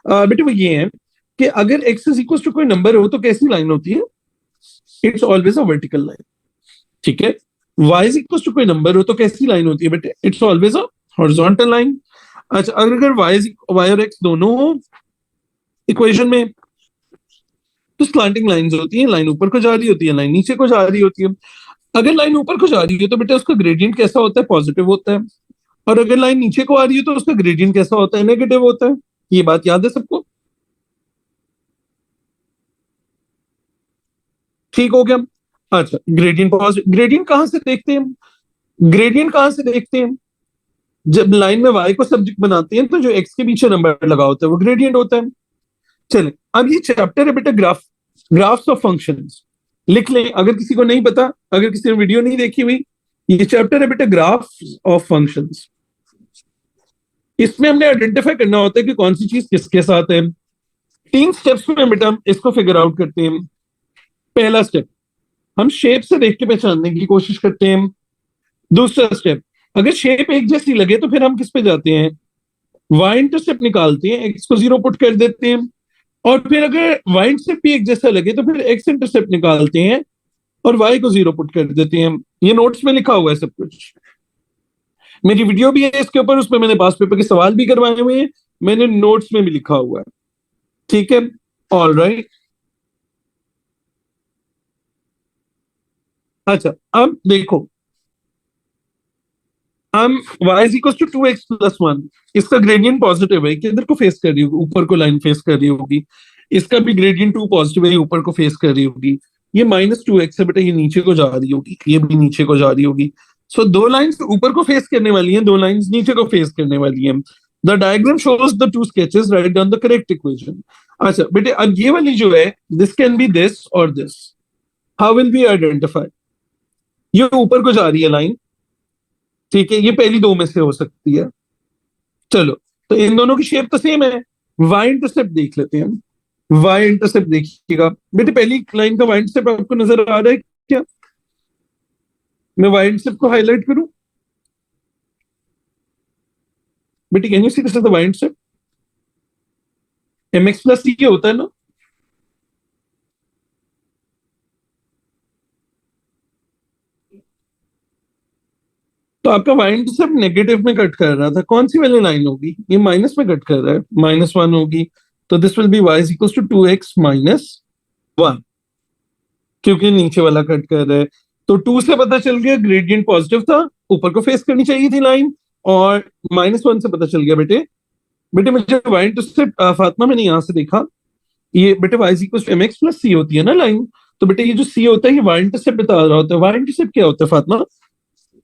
बेटे वो ये है कि अगर x is equals to कोई नंबर हो तो कैसी लाइन होती है? It's always a vertical line, ठीक है। y is equals to कोई नंबर हो तो कैसी लाइन होती है बेटे? It's always a horizontal line. अच्छा, अगर y और x दोनों हो इक्वेशन में तो स्लैंटिंग लाइंस होती हैं, लाइन ऊपर को जा रही होती है, लाइन नीचे को जा रही होती है। अगर लाइन ऊपर को जा रही है तो बेटा उसका ग्रेडियंट कैसा होता है? पॉजिटिव होता है। और अगर लाइन नीचे को आ रही है तो उसका ग्रेडियंट कैसा होता है? नेगेटिव होता है। ये बात याद है सबको? ठीक हो गया। अच्छा, ग्रेडियंट पॉजिटिव, ग्रेडियंट कहां से देखते हैं? ग्रेडियंट कहां से देखते हैं? जब लाइन में y को सब्जेक्ट बनाते हैं तो जो x के पीछे नंबर लगा होता है वो ग्रेडियंट होता है। चले, अब ये चैप्टर है बेटा ग्राफ्स ऑफ फंक्शंस, लिख लें अगर किसी को नहीं पता, अगर किसी ने वीडियो नहीं देखी हुई। ये चैप्टर है बेटा ग्राफ्स ऑफ फंक्शंस। इसमें हमने आइडेंटिफाई करना होता है कि कौन सी चीज किसके साथ है। 3 स्टेप्स में बेटा हम इसको फिगर आउट करते हैं। पहला स्टेप, हम शेप से देख के पहचानने की कोशिश करते हैं। दूसरा स्टेप, अगर शेप एक जैसी लगे तो फिर हम किस पे जाते हैं? वाई इंटरसेप्ट निकालते हैं, एक्स को 0 पुट कर देते हैं। और फिर अगर वाई इंटरसेप्ट भी एक जैसा लगे तो फिर एक्स इंटरसेप्ट निकालते हैं और वाई को 0 पुट कर देते हैं। ये नोट्स में लिखा हुआ है सब कुछ, मेरी वीडियो भी है इसके ऊपर, उसमें मैंने पास पेपर के सवाल भी करवाए हुए हैं, मैंने नोट्स में भी लिखा हुआ है, ठीक है। ऑल राइट, अच्छा अब देखो, हम y is equals to 2x plus 1, इसका ग्रेडियंट पॉजिटिव है, किधर को फेस कर रही होगी? ऊपर को लाइन फेस कर रही होगी। इसका भी ग्रेडियंट 2 पॉजिटिव है, ऊपर को फेस कर रही होगी। ये -2x है बेटा, ये नीचे को जा रही होगी, ये भी नीचे को जा रही होगी। सो दो लाइंस ऊपर को फेस करने वाली हैं, दो लाइंस नीचे को फेस करने वाली हैं. The diagram shows the two sketches, write down the correct equation. अच्छा बेटे, अब ये वाली जो है, दिस कैन बी दिस और this. How will be identify? ये ऊपर को जा रही है लाइन, ठीक है, ये पहली दो में से हो सकती है. चलो, तो इन दोनों की शेप तो सेम है. वाई इंटरसेप्ट देख लेते हैं हम. वाई इंटरसेप्ट देखिएगा बेटे, पहली लाइन का वाई इंटरसेप्ट आपको नजर आ रहा है क्या? मैं वाई इंटरसेप्ट को हाईलाइट करूं बेटे? Can you see this is the y intercept? mx plus ये होता है ना. तो आपका वाई इंटरसेप्ट नेगेटिव में कट कर रहा था, कौन सी वाली लाइन होगी? ये माइनस में कट कर रहा है, -1 होगी. तो this will be y is equal to 2x minus 1, क्योंकि नीचे वाला कट कर रहा है. तो 2 से पता चल गया ग्रेडियंट पॉजिटिव था, ऊपर को फेस करनी चाहिए थी लाइन. और -1 से पता चल गया बेटे, बेटे मुझे वाई इंटरसेप्ट फातिमा मैंने यहां से देखा, ये बेटे y is equal to mx plus c होती है ना लाइन. तो बेटे ये जो c होता है ये y इंटरसेप्ट बता रहा होता है. y इंटरसेप्ट क्या होता है फातिमा?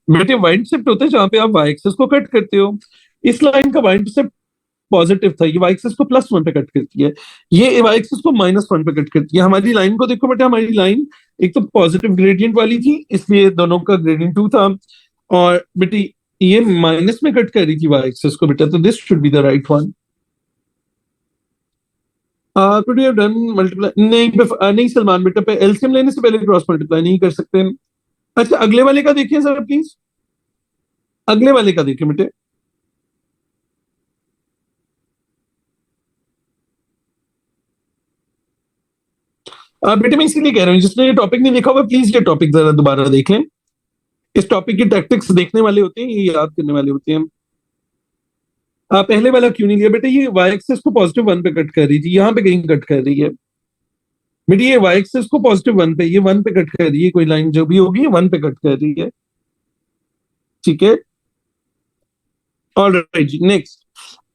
बेटे y इंटरसेप्ट होता है जहां पे आप y एक्सिस को कट करते हो. इस लाइन का y इंटरसेप्ट पॉजिटिव था, ये y एक्सिस को +1 पे कट करती है, ये y एक्सिस को -1 पे कट करती है. हमारी लाइन को देखो बेटा, हमारी लाइन एक तो पॉजिटिव ग्रेडियंट वाली थी, इसलिए दोनों का ग्रेडियंट 2 था. और बेटी ये माइनस में कट कर रही थी y एक्सिस को बेटा, तो this should be the right one. could you have done multiply? नहीं सलमान बेटा, पे एलसीएम लेने से पहले क्रॉस मल्टीप्लाई नहीं कर सकते. अच्छा अगले वाले का देखिए सर प्लीज, अगले वाले का देखिए बेटे. बेटे मैं इसीलिए कह रहा हूँ, जिसने ये टॉपिक नहीं देखा होगा प्लीज ये टॉपिक जरा दोबारा देख लें. इस टॉपिक की टैक्टिक्स देखने वाले होते हैं, ये याद करने वाले होते हैं. पहले वाला क्यों नहीं लिया बेटे? ये y एक्सिस को +1 पे कट कर रही थी, यहाँ पे कहीं कट कर रही है बेटी. ये y एक्सिस को +1 पे, ये 1 पे कट कर रही है, कोई लाइन जो भी होगी 1 पे कट कर रही है, ठीक है. ऑलराइट जी, नेक्स्ट.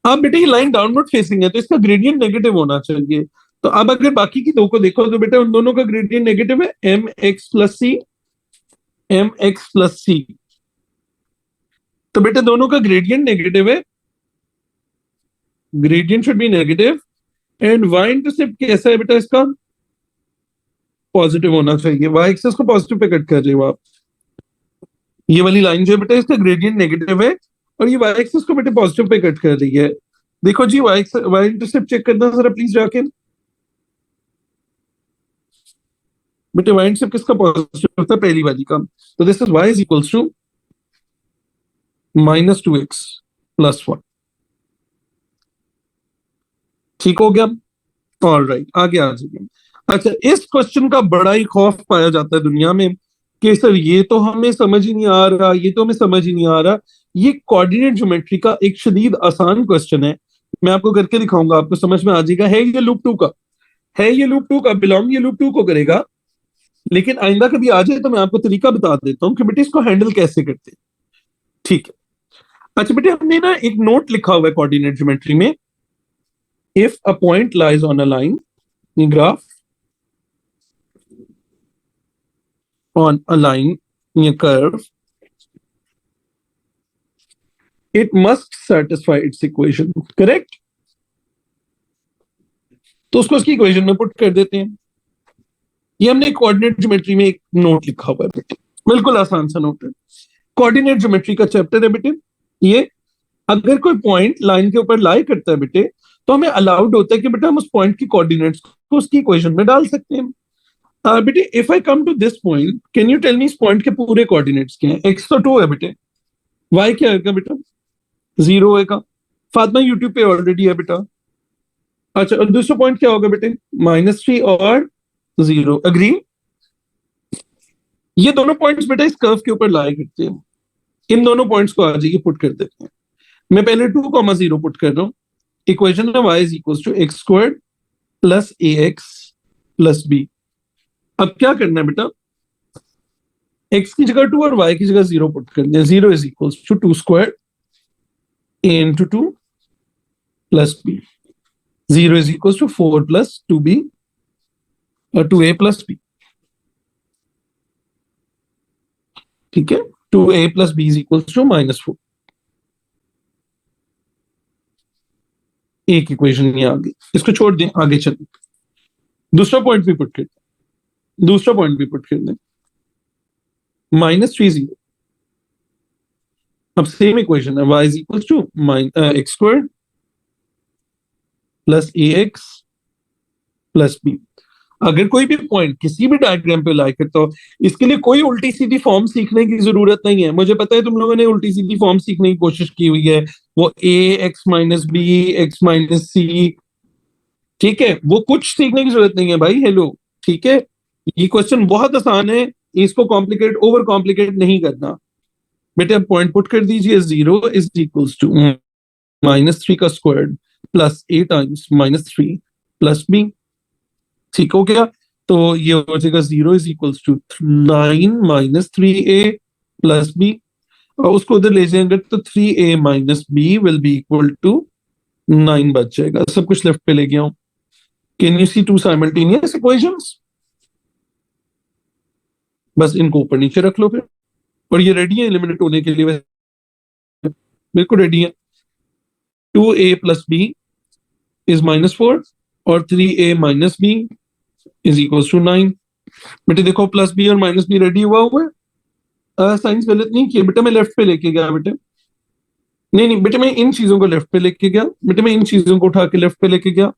अब बेटे ये लाइन डाउनवर्ड फेसिंग है, तो इसका ग्रेडियंट नेगेटिव होना चाहिए. तो अब अगर बाकी की दो को देखो तो बेटा उन दोनों का ग्रेडियंट नेगेटिव है, mx प्लस सी, mx प्लस सी. तो बेटा दोनों का ग्रेडियंट नेगेटिव है, gradient should be negative. And y intercept कैसा है बेटा? इसका पॉजिटिव होना चाहिए. y एक्सिस को पॉजिटिव पे कट कर रहे हो आप, ये वाली लाइन जो है बेटा इसका ग्रेडियंट नेगेटिव है, और ये y एक्सिस को बेटे पॉजिटिव पे कट कर रही है. देखो जी y इंटरसेप्ट चेक करना जरा प्लीज जाके बेटे. y इंटरसेप्ट किसका पॉजिटिव था? पहली वाली का. तो this is y is equals to -2x plus 1. ठीक हो गया? ऑलराइट, आगे आ जाइए. अच्छा, इस क्वेश्चन का बड़ा ही खौफ पाया जाता है दुनिया में कि सर ये तो हमें समझ ही नहीं आ रहा, ये तो हमें समझ ही नहीं आ रहा. ये कोऑर्डिनेट ज्योमेट्री का एक शदीद आसान क्वेश्चन है, मैं आपको करके दिखाऊंगा, आपको समझ में आ जाएगा. है ये लूप 2 का, है ये लूप 2 का, बिलोंग ये लूप 2 को करेगा. लेकिन आइंदा कभी आ जाए तो मैं आपको तरीका बता देता हूँ कि बेटे इसको हैंडल कैसे करते हैं, ठीक है. अच्छा बेटे, हमने ना एक नोट लिखा हुआ है कोऑर्डिनेट ज्योमेट्री में. If a point lies on a line graph, on a line in a curve, it must satisfy its equation. Correct? तो उसको उसकी इक्वेशन में पुट कर देते हैं. ये हमने कोऑर्डिनेट ज्योमेट्री में एक नोट लिखा हुआ है बेटे, बिल्कुल आसान सा नोट है. कोऑर्डिनेट ज्योमेट्री का चैप्टर है बेटे ये. अगर कोई पॉइंट लाइन के ऊपर लाई करता है बेटे, तो हमें अलाउड होता है कि बेटा हम उस पॉइंट की कोऑर्डिनेट्स को उसकी इक्वेशन में डाल सकते हैं. बेटे if I come to this point, can you tell me इस पॉइंट के पूरे कोऑर्डिनेट्स क्या हैं? x तो 2 है बेटे, y क्या है बेटा? 0 होएगा. फातिमा यूट्यूब पे ऑलरेडी है बेटा. अच्छा, और दूसरा पॉइंट क्या होगा बेटे? -3 और 0. अग्री? ये दोनों पॉइंट्स बेटा इस कर्व के ऊपर लाई करते हैं. इन दोनों पॉइंट्स को आ जाइए पुट कर देते हैं. मैं पहले 2,0 पुट कर रहा हूं. इक्वेशन है y is equal to x squared plus ax plus b. अब क्या करना है बेटा? x की जगह 2 और y की जगह 0 पुट कर दिया. 0 is equal to 2 squared a into 2 plus b. 0 is equals to 4 plus 2b or 2a plus b. ठीक है, 2a plus b is equals to -4. एक इक्वेशन ये आ गई, इसको छोड़ दें, आगे चलें। दूसरा पॉइंट भी पुट कर दें, -3 0। अब सेम इक्वेशन है, y is equals to x squared plus ax plus b। अगर कोई भी पॉइंट किसी भी डायग्राम पे लाई करता हो, इसके लिए कोई उल्टी सीधी फॉर्म सीखने की जरूरत नहीं है। मुझे पता है तुम लोगों ने उल्टी सीधी फॉर्म सीखने की कोशिश की हुई है, वो a x minus B x minus C, ठीक है, वो कुछ सीखने की जरूरत नहीं है भाई। हेलो, ठीक है, ये क्वेश्चन बहुत आसान है, इसको कॉम्प्लिकेट ओवर कॉम्प्लिकेट नहीं करना। बेटे अब पॉइंट पुट कर दीजिए, 0 इज इक्वल्स टू -3 का square plus a times -3 plus b। ठीक हो गया, तो ये हो जाएगा 0 is equals to 9 minus 3a plus b, और उसको उधर ले जाएंगे तो 3a minus b will be equal to 9 बच जाएगा। सब कुछ लेफ्ट पे ले गया हूं। Can you see two simultaneous equations? बस इनको ऊपर नीचे रख लो फिर, और ये रेडी है एलिमिनेट होने के लिए, बिल्कुल रेडी है। 2a प्लस b इज -4 और 3a minus b is equals to 9। बेटे देखो प्लस बी और माइनस बी रेडी हुआ है। साइंस गलत नहीं किया बेटा, मैं लेफ्ट पे लेके गया बेटे। नहीं बेटे, मैं इन चीजों को लेफ्ट पे लेके गया बेटे, मैं इन चीजों को उठा के लेफ्ट पे लेके गया,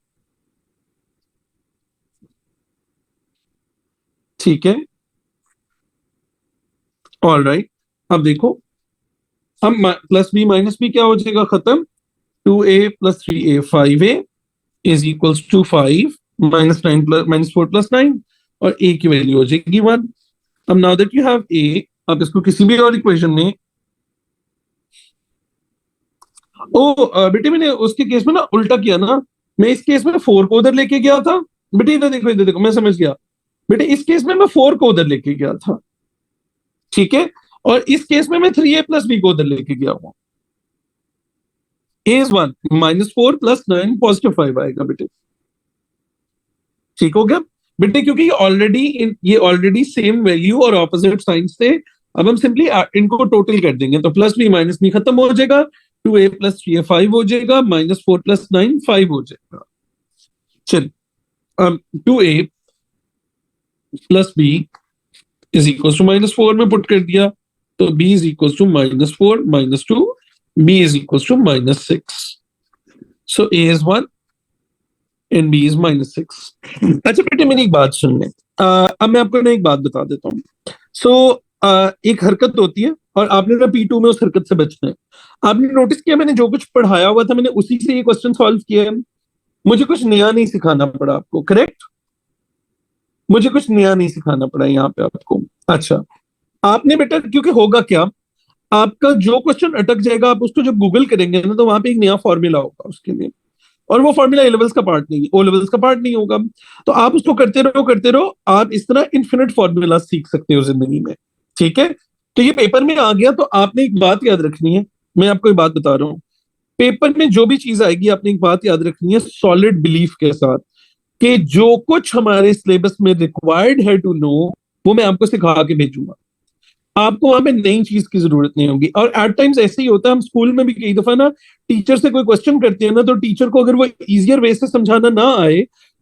ठीक है, ऑलराइट। अब देखो, अब प्लस बी माइनस बी क्या हो जाएगा, खत्म। 2a plus 3a 5a is equals to 5 -9 plus -4 plus 9, और a की वैल्यू हो जाएगी 1। अब now that you have a, आप इसको किसी भी और इक्वेशन में, बेटे मैंने उसके केस में ना उल्टा किया ना, मैं इस केस में 4 को उधर लेके गया था। बेटे इधर देखो, मैं समझ गया बेटे, इस केस में मैं 4 को उधर लेके गया था, ठीक है, और इस केस में मैं 3a प्लस b को उधर लेके गया हूं। a is 1, -4 प्लस 9 +5 आएगा बेटे, ठीक हो गया बेटे, क्योंकि ये ऑलरेडी सेम वैल्यू और ऑपोजिट साइंस थे। अब हम सिंपली इनको टोटल कर देंगे, तो प्लस बी माइनस बी खत्म हो जाएगा, 2a प्लस 3a 5 हो जाएगा, -4 प्लस 9 5 हो जाएगा। चल, अब 2a plus b is equal to -4 में पुट कर दिया, तो b is equal to -4 -2, b is equal to -6। So a is 1 and b is -6। अच्छा बेटे मेरी एक बात सुन ले, अब मैं आपको ना एक बात बता देता हूँ। सो एक हरकत होती है, और आपने ना P2 में उस हरकत से बचना है। आपने नोटिस किया मैंने जो कुछ पढ़ाया हुआ था मैंने उसी से ये क्वेश्चन सॉल्व किया है। मुझे कुछ नया नहीं सिखाना पड़ा आपको, करेक्ट? मुझे कुछ नया नहीं सिखाना पड़ा यहाँ पे आपको। अच्छा, आपने बेटा, क्योंकि होगा क्या, आपका जो क्वेश्चन अटक जाएगा आप उसको जब गूगल करेंगे ना, तो वहां पे एक नया फॉर्मूला होगा उसके लिए, और वो फॉर्मूला ए लेवल्स का पार्ट नहीं है, ओ लेवल्स का पार्ट नहीं होगा। तो आप उसको करते रहो, आप इस तरह इन्फिनिट फॉर्मूला सीख सकते हो जिंदगी में, ठीक है। तो ये पेपर में आ गया, तो आपने एक बात याद रखनी है, मैं आपको एक बात बता रहा हूँ, पेपर में जो भी चीज आएगी आपने एक बात याद रखनी है सॉलिड बिलीफ के साथ, कि जो कुछ हमारे सिलेबस में रिक्वायर्ड है टू नो, वो मैं आपको सिखा के भेजूंगा। आपको वहां पे नई चीज की जरूरत नहीं होगी। और एट टाइम्स ऐसे ही होता है, हम स्कूल में भी कई दफा ना टीचर से कोई क्वेश्चन करते हैं ना, तो टीचर को अगर वो इजियर वे से समझाना ना आए,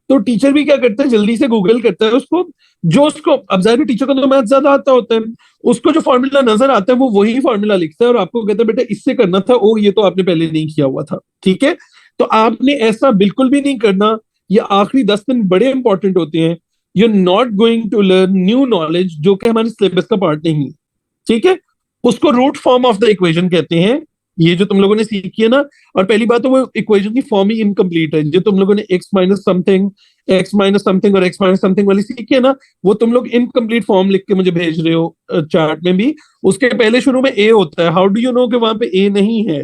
तो टीचर भी क्या करता है, जल्दी से गूगल करता है उसको, जो उसको, अब जाहिर टीचर को तो मैथ ज्यादा आता होता है, उसको जो फॉर्मूला नजर आता है वो वही फॉर्मूला लिखता है, और आपको कहता है बेटा इससे करना था, ओ ये तो आपने पहले नहीं किया हुआ था, ठीक है। तो आपने ऐसा बिल्कुल भी नहीं करना। ये आखिरी 10 दिन बड़े इंपॉर्टेंट होते हैं। You are not going to learn new knowledge जो कि हमारे सिलेबस का पार्ट नहीं है, ठीक है। उसको root form of the equation कहते हैं, ये जो तुम लोगों ने सीखी है ना। और पहली बात तो वो इक्वेशन की फॉर्म ही इनकम्प्लीट है, जो तुम लोगों ने x माइनस समथिंग और x माइनस समथिंग वाली सीखी है ना, वो तुम लोग इनकम्प्लीट फॉर्म लिख के मुझे भेज रहे हो चार्ट में भी। उसके पहले शुरू में a होता है, हाउ डू यू नो कि वहां पे a नहीं है,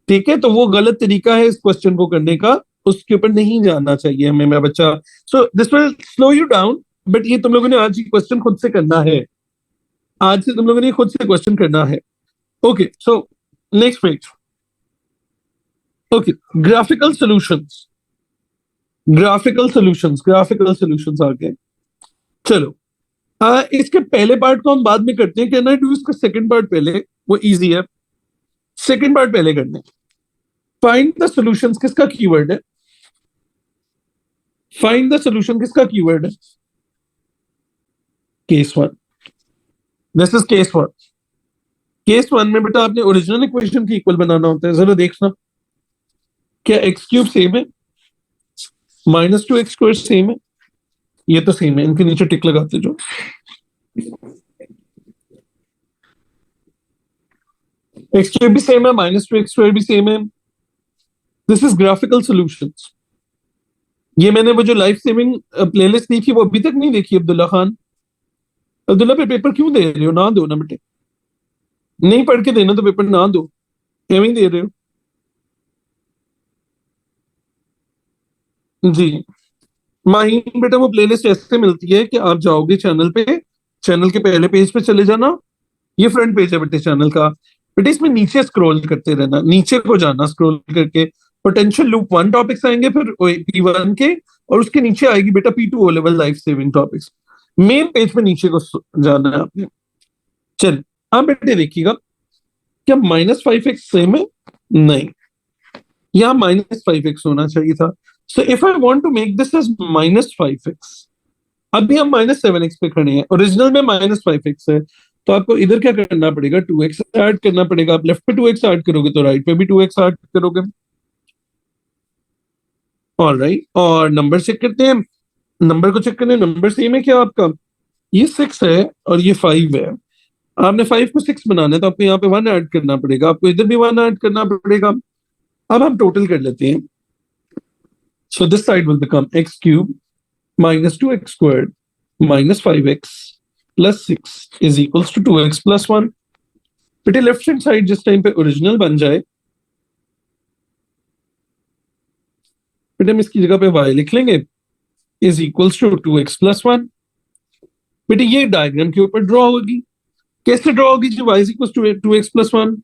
ठीक है। तो वो गलत तरीका है इस क्वेश्चन को करने का, उसके ऊपर नहीं जाना चाहिए हमें, मेरा बच्चा। सो this will slow you down, but ये तुम लोगों ने आज ये क्वेश्चन खुद से करना है, आज से तुम लोगों ने खुद से क्वेश्चन करना है। Okay, so next page. Okay, graphical solutions आ गए। चलो, इसके पहले पार्ट को हम बाद में करते हैं, कैन आई डू इसका सेकंड पार्ट पहले, वो इजी है, सेकंड पार्ट पहले करते हैं। फाइंड द सॉल्यूशंस किसका कीवर्ड है? फाइंड द सॉल्यूशन किसका कीवर्ड है? Case one, this is case one. Case one में बेटा आपने ओरिजिनल इक्वेशन की इक्वल बनाना होता है, जरा देखना क्या एक्स क्यूब सेम है, -2x² सेम है, ये तो सेम है, इनके नीचे टिक लगाते जो। एक्स क्यूब भी सेम है, -2x² भी सेम है। This is graphical solutions. ये मैंने वो जो लाइफ सेविंग प्लेलिस्ट दी थी वो अभी तक नहीं देखी अब्दुल्ला खान। अब्दुल्ला पे पेपर क्यों दे रहे हो? ना दो ना बेटे, नहीं पढ़ के देना तो पेपर ना दो, एवं दे रहे हो जी। माहीन बेटा वो प्लेलिस्ट ऐसे मिलती है कि आप जाओगे चैनल पे, चैनल के पहले पेज पे चले जाना, ये फ्रंट पेज है बेटे चैनल का, बेटे इसमें नीचे स्क्रॉल करते रहना, नीचे को जाना स्क्रॉल करके, पोटेंशियल लूप वन टॉपिक्स आएंगे, फिर P1 के, और उसके नीचे आएगी बेटा P2 O level life saving topics. Main page पे नीचे को जाना है आपने। चल हाँ बेटे देखिएगा, क्या -5x सेम है? नहीं, यहाँ -5x होना चाहिए था। So if I want to make this as -5x, अभी हम -7x पे खड़े हैं, ओरिजिनल में -5x है, तो आपको इधर क्या करना पड़ेगा? 2x ऐड करना पड़ेगा। आप लेफ्ट पे 2x ऐड करोगे तो राइट पे भी 2x ऐड करोगे। ऑलराइट, और नंबर चेक करते हैं, नंबर को चेक करते हैं, नंबर सेम है क्या आपका? ये 6 है और ये 5 है। आपने 5 को 6 बनाना है तो आपको यहाँ पे 1 ऐड करना पड़ेगा, आपको इधर भी 1 ऐड करना पड़ेगा। अब हम टोटल कर लेते हैं। So this side will become x³ -2x² -5x +6 is equals to 2x + 1। बेटे लेफ्ट हैंड साइड जिस टाइम पे ओरिजिनल बन जाए, बेटे हम इसकी जगह पे y लिख लेंगे, इज इक्वल्स टू 2x + 1। बेटे ये डायग्राम के ऊपर ड्रॉ होगी, कैसे ड्रॉ होगी जी? y is equals to 2x + 1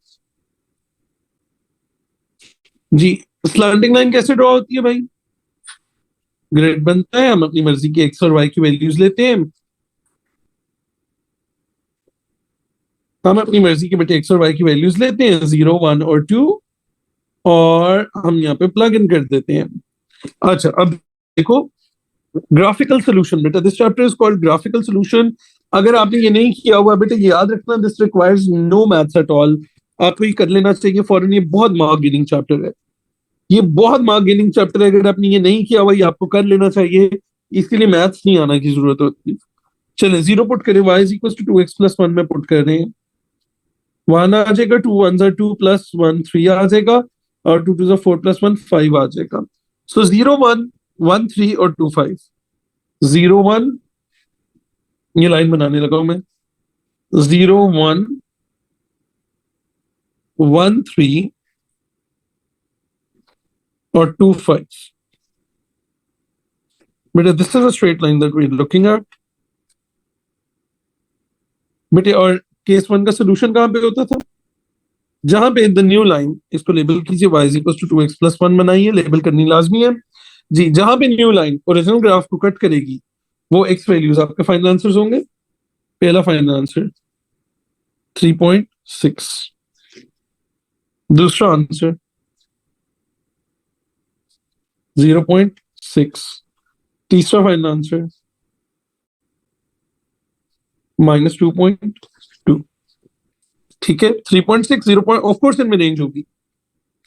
जी। स्लैंटिंग लाइन कैसे ड्रॉ होती है भाई? ग्रिड बनता है, हम अपनी मर्जी की x और y की वैल्यूज लेते हैं, हम अपनी मर्जी के बेटे x और y की वैल्यूज लेते हैं, 0 1 और 2, और हम यहाँ पे प्लग इन कर देते हैं। अच्छा अब देखो, ग्राफिकल सॉल्यूशन बेटा, this chapter is called graphical solution. अगर आपने ये नहीं किया हुआ बेटा, ये याद रखना, this requires no maths at all, आपको ये कर लेना चाहिए फॉरन। ये बहुत मार्क गेनिंग चैप्टर है, ये बहुत मार्क गेनिंग चैप्टर है। अगर आपने ये नहीं किया हुआ, ये आपको कर लेना चाहिए, इसके लिए मैथ्स नहीं आना की जरूरत होती। चले 0 पुट करें, y is equal to 2x + 1 में पुट कर रहे हैं, 1 आ जाएगा, 2 1 2 + 1 3 आ जाएगा, और 2 2 4 + 1 5 आ जाएगा। सो 0 1 1 3 और 2 5, 0 1, ये लाइन बनाने लगा हूं मैं, 0 1 1 3 और 2 5। बेटे this is a straight line that we are looking at बेटे। और केस वन का सोल्यूशन कहां पे होता था? जहां पे द न्यू लाइन, इसको लेबल कीजिए, y is equal to 2x + 1 बनाइए, लेबल करनी लाजमी है जी। जहां पे न्यू लाइन ओरिजिनल ग्राफ को कट करेगी, वो x वैल्यूज आपके फाइनल आंसर्स होंगे। पहला फाइनल आंसर 3.6, दूसरा आंसर 0.6, तीसरा फाइनल आंसर -2.2। ठीक है, 3.6 0, ऑफ कोर्स इनमें रेंज होगी,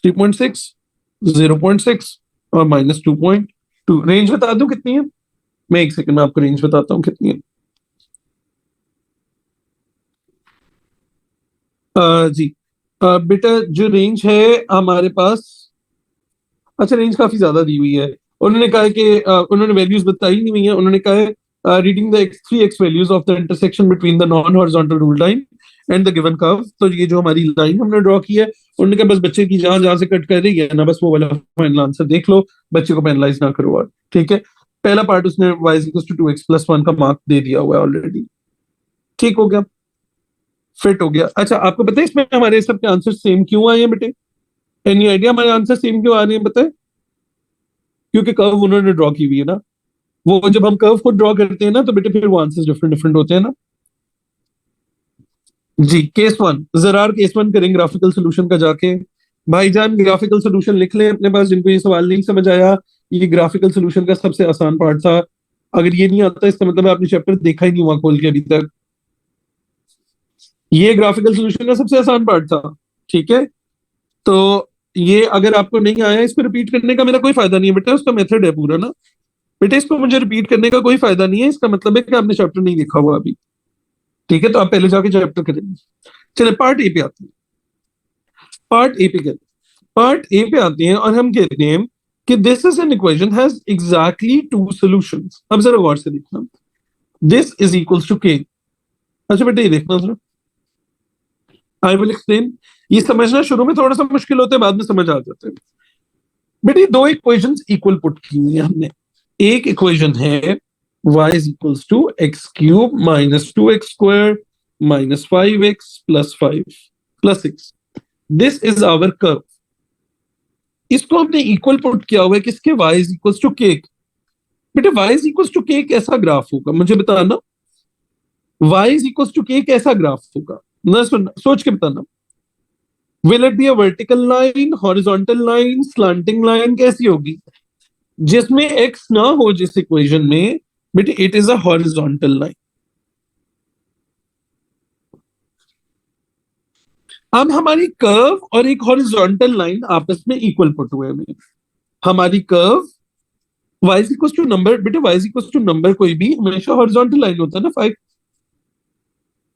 3.6 0.6 और -2.2। रेंज बता दूं कितनी है? मैं एक सेकंड में आपको रेंज बताता हूँ कितनी है। जी बेटा जो रेंज है हमारे पास, अच्छा रेंज काफी ज्यादा दी हुई है। उन्होंने कहा है कि उन्होंने वैल्यूज बताई नहीं हुई है, उन्होंने कहा है reading the x3 values of the intersection between the non horizontal rule line and the given curve. तो ये जो हमारी लाइन हमने ड्रॉ की है, उन्होंने कहा बस बच्चे की जहां जहां से कट कर रही है ना, बस वो वाला फाइनल आंसर देख लो, बच्चे को पेनलाइज ना करो। और ठीक है, पहला पार्ट उसने y = 2x + 1 का मार्क दे दिया हुआ है ऑलरेडी, ठीक हो गया, फिट हो गया। अच्छा आपको पता है इसमें हमारे सबके आंसर सेम क्यों आए हैं बेटे? एनी आइडिया हमारे आंसर सेम क्यों आ रहे हैं? बताए, क्योंकि कर्व उन्होंने ड्रॉ की हुई है ना। वो जब हम कर्व को ड्रॉ करते हैं ना, तो बेटे फिर वो आंसर्स डिफरेंट डिफरेंट होते हैं ना। जी, केस वन, जरार केस वन करेंगे ग्राफिकल सोल्यूशन का जाके। भाईजान ग्राफिकल सोल्यूशन लिख लें अपने पास, जिनको ये सवाल नहीं समझ आया। ये ग्राफिकल सोल्यूशन का सबसे आसान पार्ट था। अगर ये नहीं आता इसका मतलब आपने चैप्टर देखा ही नहीं हुआ खोल के अभी तक। ये ग्राफिकल सोल्यूशन का सबसे आसान पार्ट था, ठीक है। तो ये अगर आपको नहीं आया, इसको रिपीट करने का मेरा कोई फायदा नहीं है बेटा, उसका मेथड है पूरा ना। बेटे इसको मुझे रिपीट करने का कोई फायदा नहीं है, इसका मतलब है कि आपने चैप्टर नहीं देखा हुआ अभी। ठीक है, तो आप पहले जाके चैप्टर करेंगे। चले पार्ट ए पे आते हैं। पार्ट ए पे कहते हैं, पार्ट ए पे आते हैं और हम कहते हैं कि this is an equation has exactly two solutions. अब जरा गौर से देखना, दिस इज इक्वल्स टू के। अच्छा बेटा ये देखना जरा, आई विल एक्सप्लेन। ये समझना शुरू में थोड़ा सा मुश्किल होता है, बाद में समझ आ जाते हैं। बेटे दो इक्वेशंस इक्वल पुट की हुई है हमने। एक इक्वेशन है y is equals to x cube minus 2x square minus 5x plus 5 plus 6. This is our curve. इसको हमने इक्वल पुट किया हुआ है किसके, y is equals to k। बेटे y is equals to k कैसा ग्राफ होगा मुझे बताना। y is equals to k कैसा ग्राफ होगा ना, सुन सोच के बताना। Will it be a vertical line, horizontal line, slanting line, कैसी होगी? जिसमें x ना हो जिस इक्वेशन में, बेटे it is a horizontal line. अब हमारी कर्व और एक हॉरिजॉन्टल लाइन आपस में इक्वल पुट हुए में, हमारी curve y is equal to number, बेटे y is equal to number कोई भी हमेशा हॉरिजॉन्टल लाइन होता है ना 5।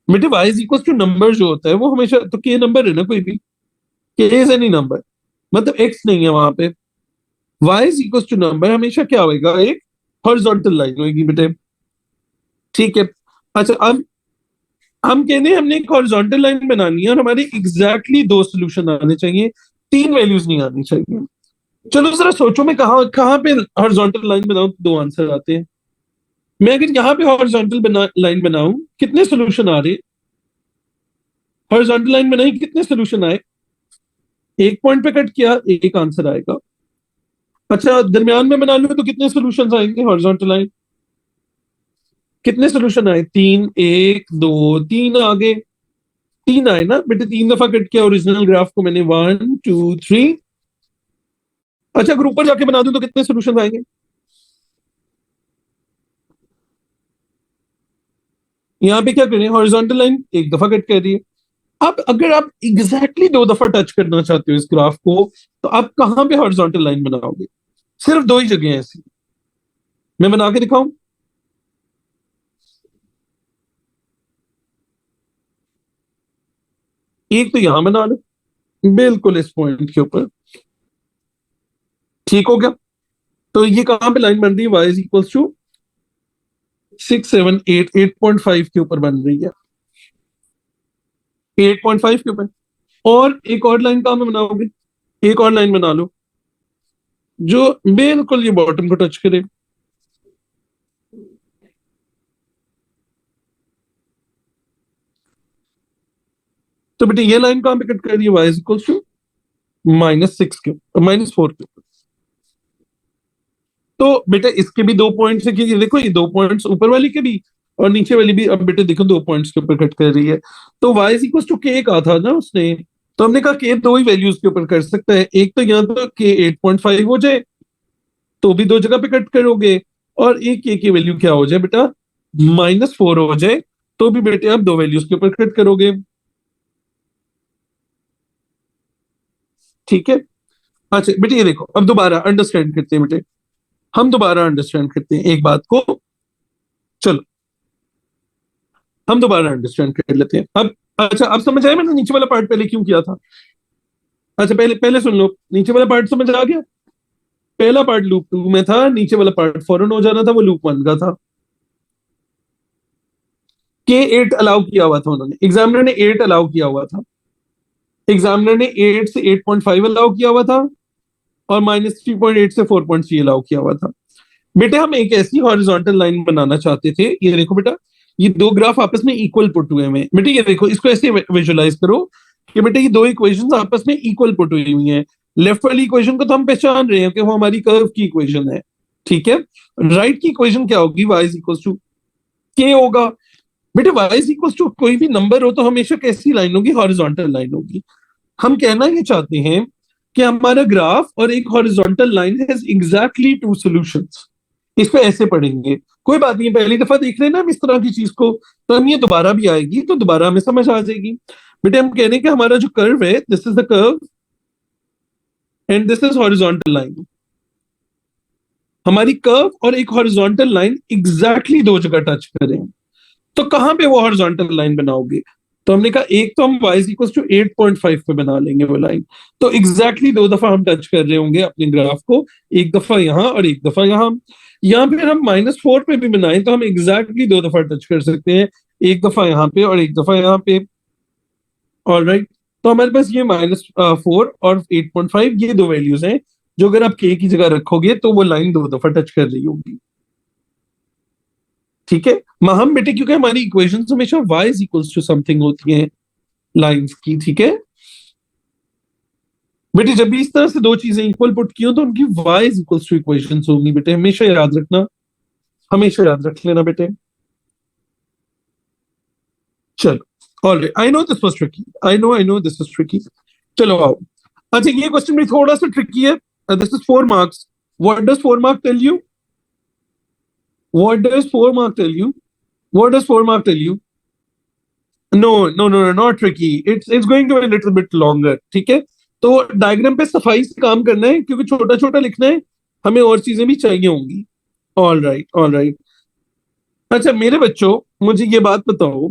बेटे y is equal to number जो होता है वो हमेशा, तो k नंबर है ना कोई भी, k इज एनी नंबर, मतलब x नहीं है वहां पे। y is equal to number हमेशा क्या होगा, एक हॉरिजॉन्टल लाइन होगी बेटे, ठीक है। अच्छा अब हम कहते हैं हमने एक हॉरिजॉन्टल लाइन बनानी है और हमारे एग्जैक्टली दो सोल्यूशन आने चाहिए, तीन वैल्यूज नहीं आनी चाहिए। चलो जरा सोचो, मैं कहाँ कहाँ पे हॉरिजॉन्टल लाइन बनाऊं तो दो आंसर आते हैं। मैं अगर यहाँ पे हॉरिजॉन्टल लाइन बनाऊं, कितने सोल्यूशन आ रहे? हॉरिजॉन्टल लाइन बनाई, कितने सोल्यूशन आए? एक पॉइंट पे कट किया, एक आंसर आएगा। अच्छा दरमियान में बना लूं तो कितने सोल्यूशन आएंगे हॉरिजॉन्टल लाइन? कितने सोल्यूशन आए? तीन, एक दो तीन आगे, तीन आए ना बेटे, तीन दफा कट किया ओरिजिनल ग्राफ को मैंने, 1 2 3। अच्छा अगर ऊपर जाके बना दूं तो कितने सोल्यूशन आएंगे? यहाँ पे क्या करें, हॉरिजॉन्टल लाइन एक दफा कट कर रही है। अब अगर आप एग्जैक्टली दो दफा टच करना चाहते हो इस ग्राफ को, तो आप कहां पे हॉरिजॉन्टल लाइन बनाओगे? सिर्फ दो ही जगह है ऐसी, मैं बना के दिखाऊं। एक तो यहां बना लो, बिल्कुल इस पॉइंट के ऊपर, ठीक हो गया। तो ये कहां पे लाइन बन रही है, y इज इक्वल्स टू 6 7 8, 8.5 के ऊपर बन रही है, 8.5 के ऊपर। और एक और लाइन कहां पे बनाओगे, एक और लाइन बना लो जो बिल्कुल ये बॉटम को टच करे। तो बेटे ये लाइन कहां पे कट कर रही है, y इज इक्वल्स टू -6 के ऊपर, -4 के ऊपर। तो बेटा इसके भी दो पॉइंट्स है, क्योंकि देखो ये दो पॉइंट्स ऊपर वाली के भी और नीचे वाली भी, अब बेटे देखो दो पॉइंट्स के ऊपर कट कर रही है। तो y इज इक्वल टू के कहा था ना उसने, तो हमने कहा के दो ही वैल्यूज के ऊपर कर सकता है। एक तो यहाँ तो के 8.5 हो जाए तो भी दो जगह पे कट करोगे, और एक के की वैल्यू क्या हो जाए बेटा, -4 हो जाए तो भी बेटे आप दो वैल्यूज के ऊपर कट करोगे, ठीक है। अच्छा बेटे ये देखो, अब दोबारा अंडरस्टैंड करते हैं बेटे, हम दोबारा अंडरस्टैंड करते हैं एक बात को। चलो हम दोबारा अंडरस्टैंड कर लेते हैं अब। अच्छा अब समझ आया मैंने नीचे वाला पार्ट पहले क्यों किया था? अच्छा पहले पहले सुन लो, नीचे वाला पार्ट समझ आ गया। पहला पार्ट लूप 2 में था, नीचे वाला पार्ट फौरन हो जाना था, वो लूप 1 का था। के 8 अलाउ किया हुआ था उन्होंने, एग्जामिनर ने 8 अलाउ किया हुआ था, एग्जामिनर ने 8 से 8.5 अलाउ किया हुआ था, और -3.8 से 4.3 अलाउ किया हुआ था। बेटे हम एक ऐसी हॉरिजॉन्टल लाइन बनाना चाहते थे, ये देखो बेटा, ये दो ग्राफ आपस में इक्वल पुट हुए हैं बेटे, ये देखो इसको ऐसे विजुलाइज करो कि बेटे ये दो इक्वेशंस आपस में इक्वल पुट हुई हुई हैं। लेफ्ट वाली इक्वेशन को तो हम पहचान रहे हैं कि वो हमारी कर्व की इक्वेशन है, ठीक है, राइट की इक्वेशन क्या होगी, y is equal to k होगा। बेटे y इज इक्वल टू कोई भी नंबर हो तो हमेशा कैसी लाइन होगी, हॉरिजॉन्टल लाइन होगी। हम कहना ये चाहते हैं कि हमारा ग्राफ और एक horizontal line has exactly two solutions. इस पे ऐसे पढ़ेंगे, कोई बात नहीं, पहली दफा देख रहे हैं ना हम इस तरह की चीज को, तो हम ये दोबारा भी आएगी तो दोबारा हमें समझ आ जाएगी। बेटे हम कह रहे हैं कि हमारा जो कर्व है, this is the curve and this is horizontal line. हमारी कर्व और एक हॉरिजॉन्टल लाइन एग्जैक्टली दो जगह टच करें, तो कहां पे वो हॉरिजॉन्टल लाइन बनाओगे? तो हमने कहा एक तो हम y इक्वल टू 8.5 पे बना लेंगे वो लाइन, तो एग्जैक्टली दो दफा हम टच कर रहे होंगे अपने ग्राफ को, एक दफा यहां और एक दफा यहां। यहाँ फिर हम -4 पे भी बनाएं तो हम एग्जैक्टली दो दफा टच कर सकते हैं, एक दफा यहाँ पे और एक दफा यहाँ पे। ऑलराइट, तो हमारे पास ये -4 और 8.5 ये दो वैल्यूज हैं जो अगर आप k की जगह रखोगे तो वो लाइन दो दफा टच कर रही होगी। ठीक है, हम बेटे क्योंकि हमारी इक्वेशन हमेशा y is equals to something होती हैं लाइंस की। ठीक है बेटे, जब भी इस तरह से दो चीजें इक्वल पुट की हो तो उनकी y is equals two equations होंगी बेटे, हमेशा याद रखना, हमेशा याद रख लेना बेटे। चलो alright, I know this was tricky, I know this was tricky. चलो आओ, अच्छा ये क्वेश्चन भी थोड़ा सा ट्रिकी है, this is 4 marks. What does 4 mark tell you? What does 4 mark tell you? What does 4 mark tell you? No no no no, not tricky, it's going to be little bit longer. ठीक है, तो diagram पे सफाई से काम करना है क्योंकि छोटा छोटा लिखना है, हमें और चीजें भी चाहिए होंगी। All right, all right. अच्छा मेरे बच्चों, मुझे ये बात बताओ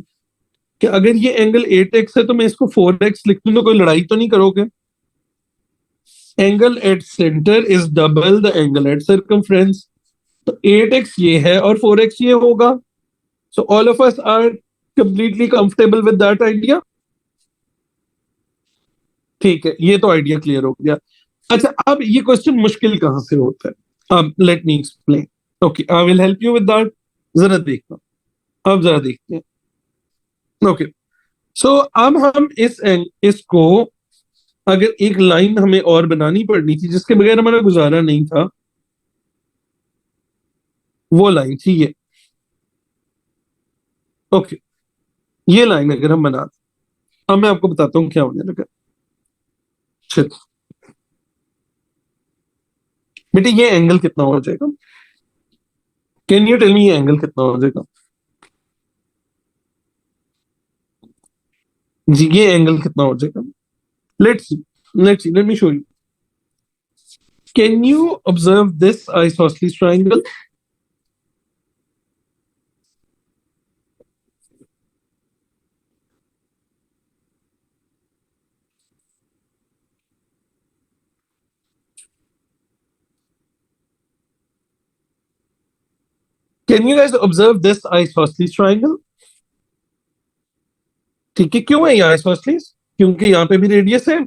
कि अगर ये एंगल 8x है तो मैं इसको 4x लिख दूं तो कोई लड़ाई तो नहीं करोगे? Angle at centre is double the angle at circumference, तो 8x ये है और 4x ये होगा। So all of us are completely comfortable with that idea. ठीक है, ये तो आइडिया क्लियर हो गया। अच्छा अब ये क्वेश्चन मुश्किल कहां से होता है, अब let me explain. Okay, I will help you with that. जरा देखना, अब जरा देखते हैं। ओके, सो अब हम इसको अगर एक लाइन हमें और बनानी पड़नी थी जिसके बगैर हमारा गुजारा नहीं था, वो लाइन थी ये। ओके, ये लाइन अगर हम बना दें, अब मैं आपको बताता हूं क्या होने लगा। चलो बेटे, ये एंगल कितना हो जाएगा? कैन यू टेल मी ये एंगल कितना हो जाएगा? जी ये एंगल कितना हो जाएगा? Let's see, let me show you. Can you observe this isosceles triangle? Can you guys observe this isosceles triangle? ठीक है, क्यों है ये आइसोसेलेस? क्योंकि यहाँ पे भी रेडियस है,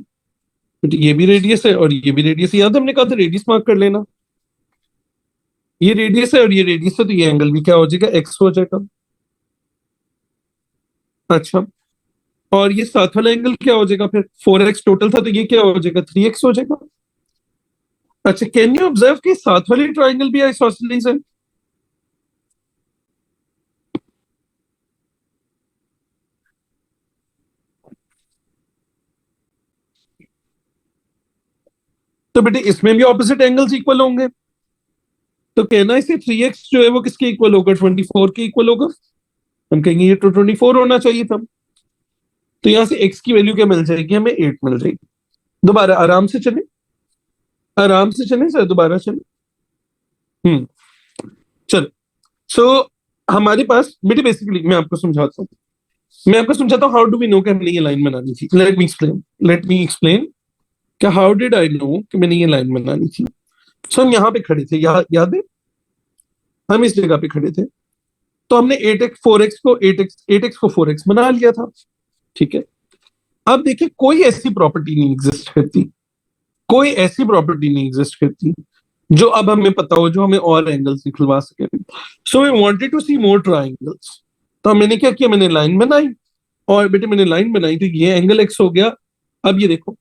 ये भी रेडियस है और ये भी रेडियस है। याद हमने कहा था रेडियस मार्क कर लेना, ये रेडियस है और ये रेडियस है, तो ये एंगल भी क्या हो जाएगा, एक्स हो जाएगा। अच्छा, और ये साथ वाला एंगल क्या हो जाएगा फिर? 4x टोटल था तो ये क्या हो जाएगा, 3x हो जाएगा। अच्छा, कैन यू ऑब्जर्व कि साथ वाली ट्राइंगल भी आइसोसेलेस है? तो बेटे इसमें भी ऑपोजिट एंगल्स इक्वल होंगे, तो कहना इसे 3x जो है वो किसके इक्वल होगा, 24 के इक्वल होगा। हम कहेंगे ये तो 24 होना चाहिए था, तो यहां से x की वैल्यू क्या मिल जाएगी, हमें 8 मिल जाएगी। दोबारा आराम से चले, आराम से चले सर, दोबारा चले। चलो, सो हमारे पास बेटे बेसिकली मैं आपको समझाता हूँ, मैं आपको समझाता हूँ हाउ डू वी नो कि हमने ये लाइन बनानी थी। लेट मी एक्सप्लेन कि हाउ डिड आई नो कि मैंने ये लाइन बनानी थी। सो हम यहाँ पे खड़े थे, याद है, हम इस जगह पे खड़े थे, तो हमने 8x को 4x बना लिया था। ठीक है, अब देखिए कोई ऐसी प्रॉपर्टी नहीं एग्जिस्ट करती, कोई ऐसी प्रॉपर्टी नहीं एग्जिस्ट करती जो अब हमें पता हो, जो हमें और एंगल्स निकलवा सके। So we wanted to see more triangles, तो मैंने क्या किया, मैंने लाइन बनाई, और बेटे मैंने लाइन बनाई तो ये एंगल एक्स हो गया। अब ये देखो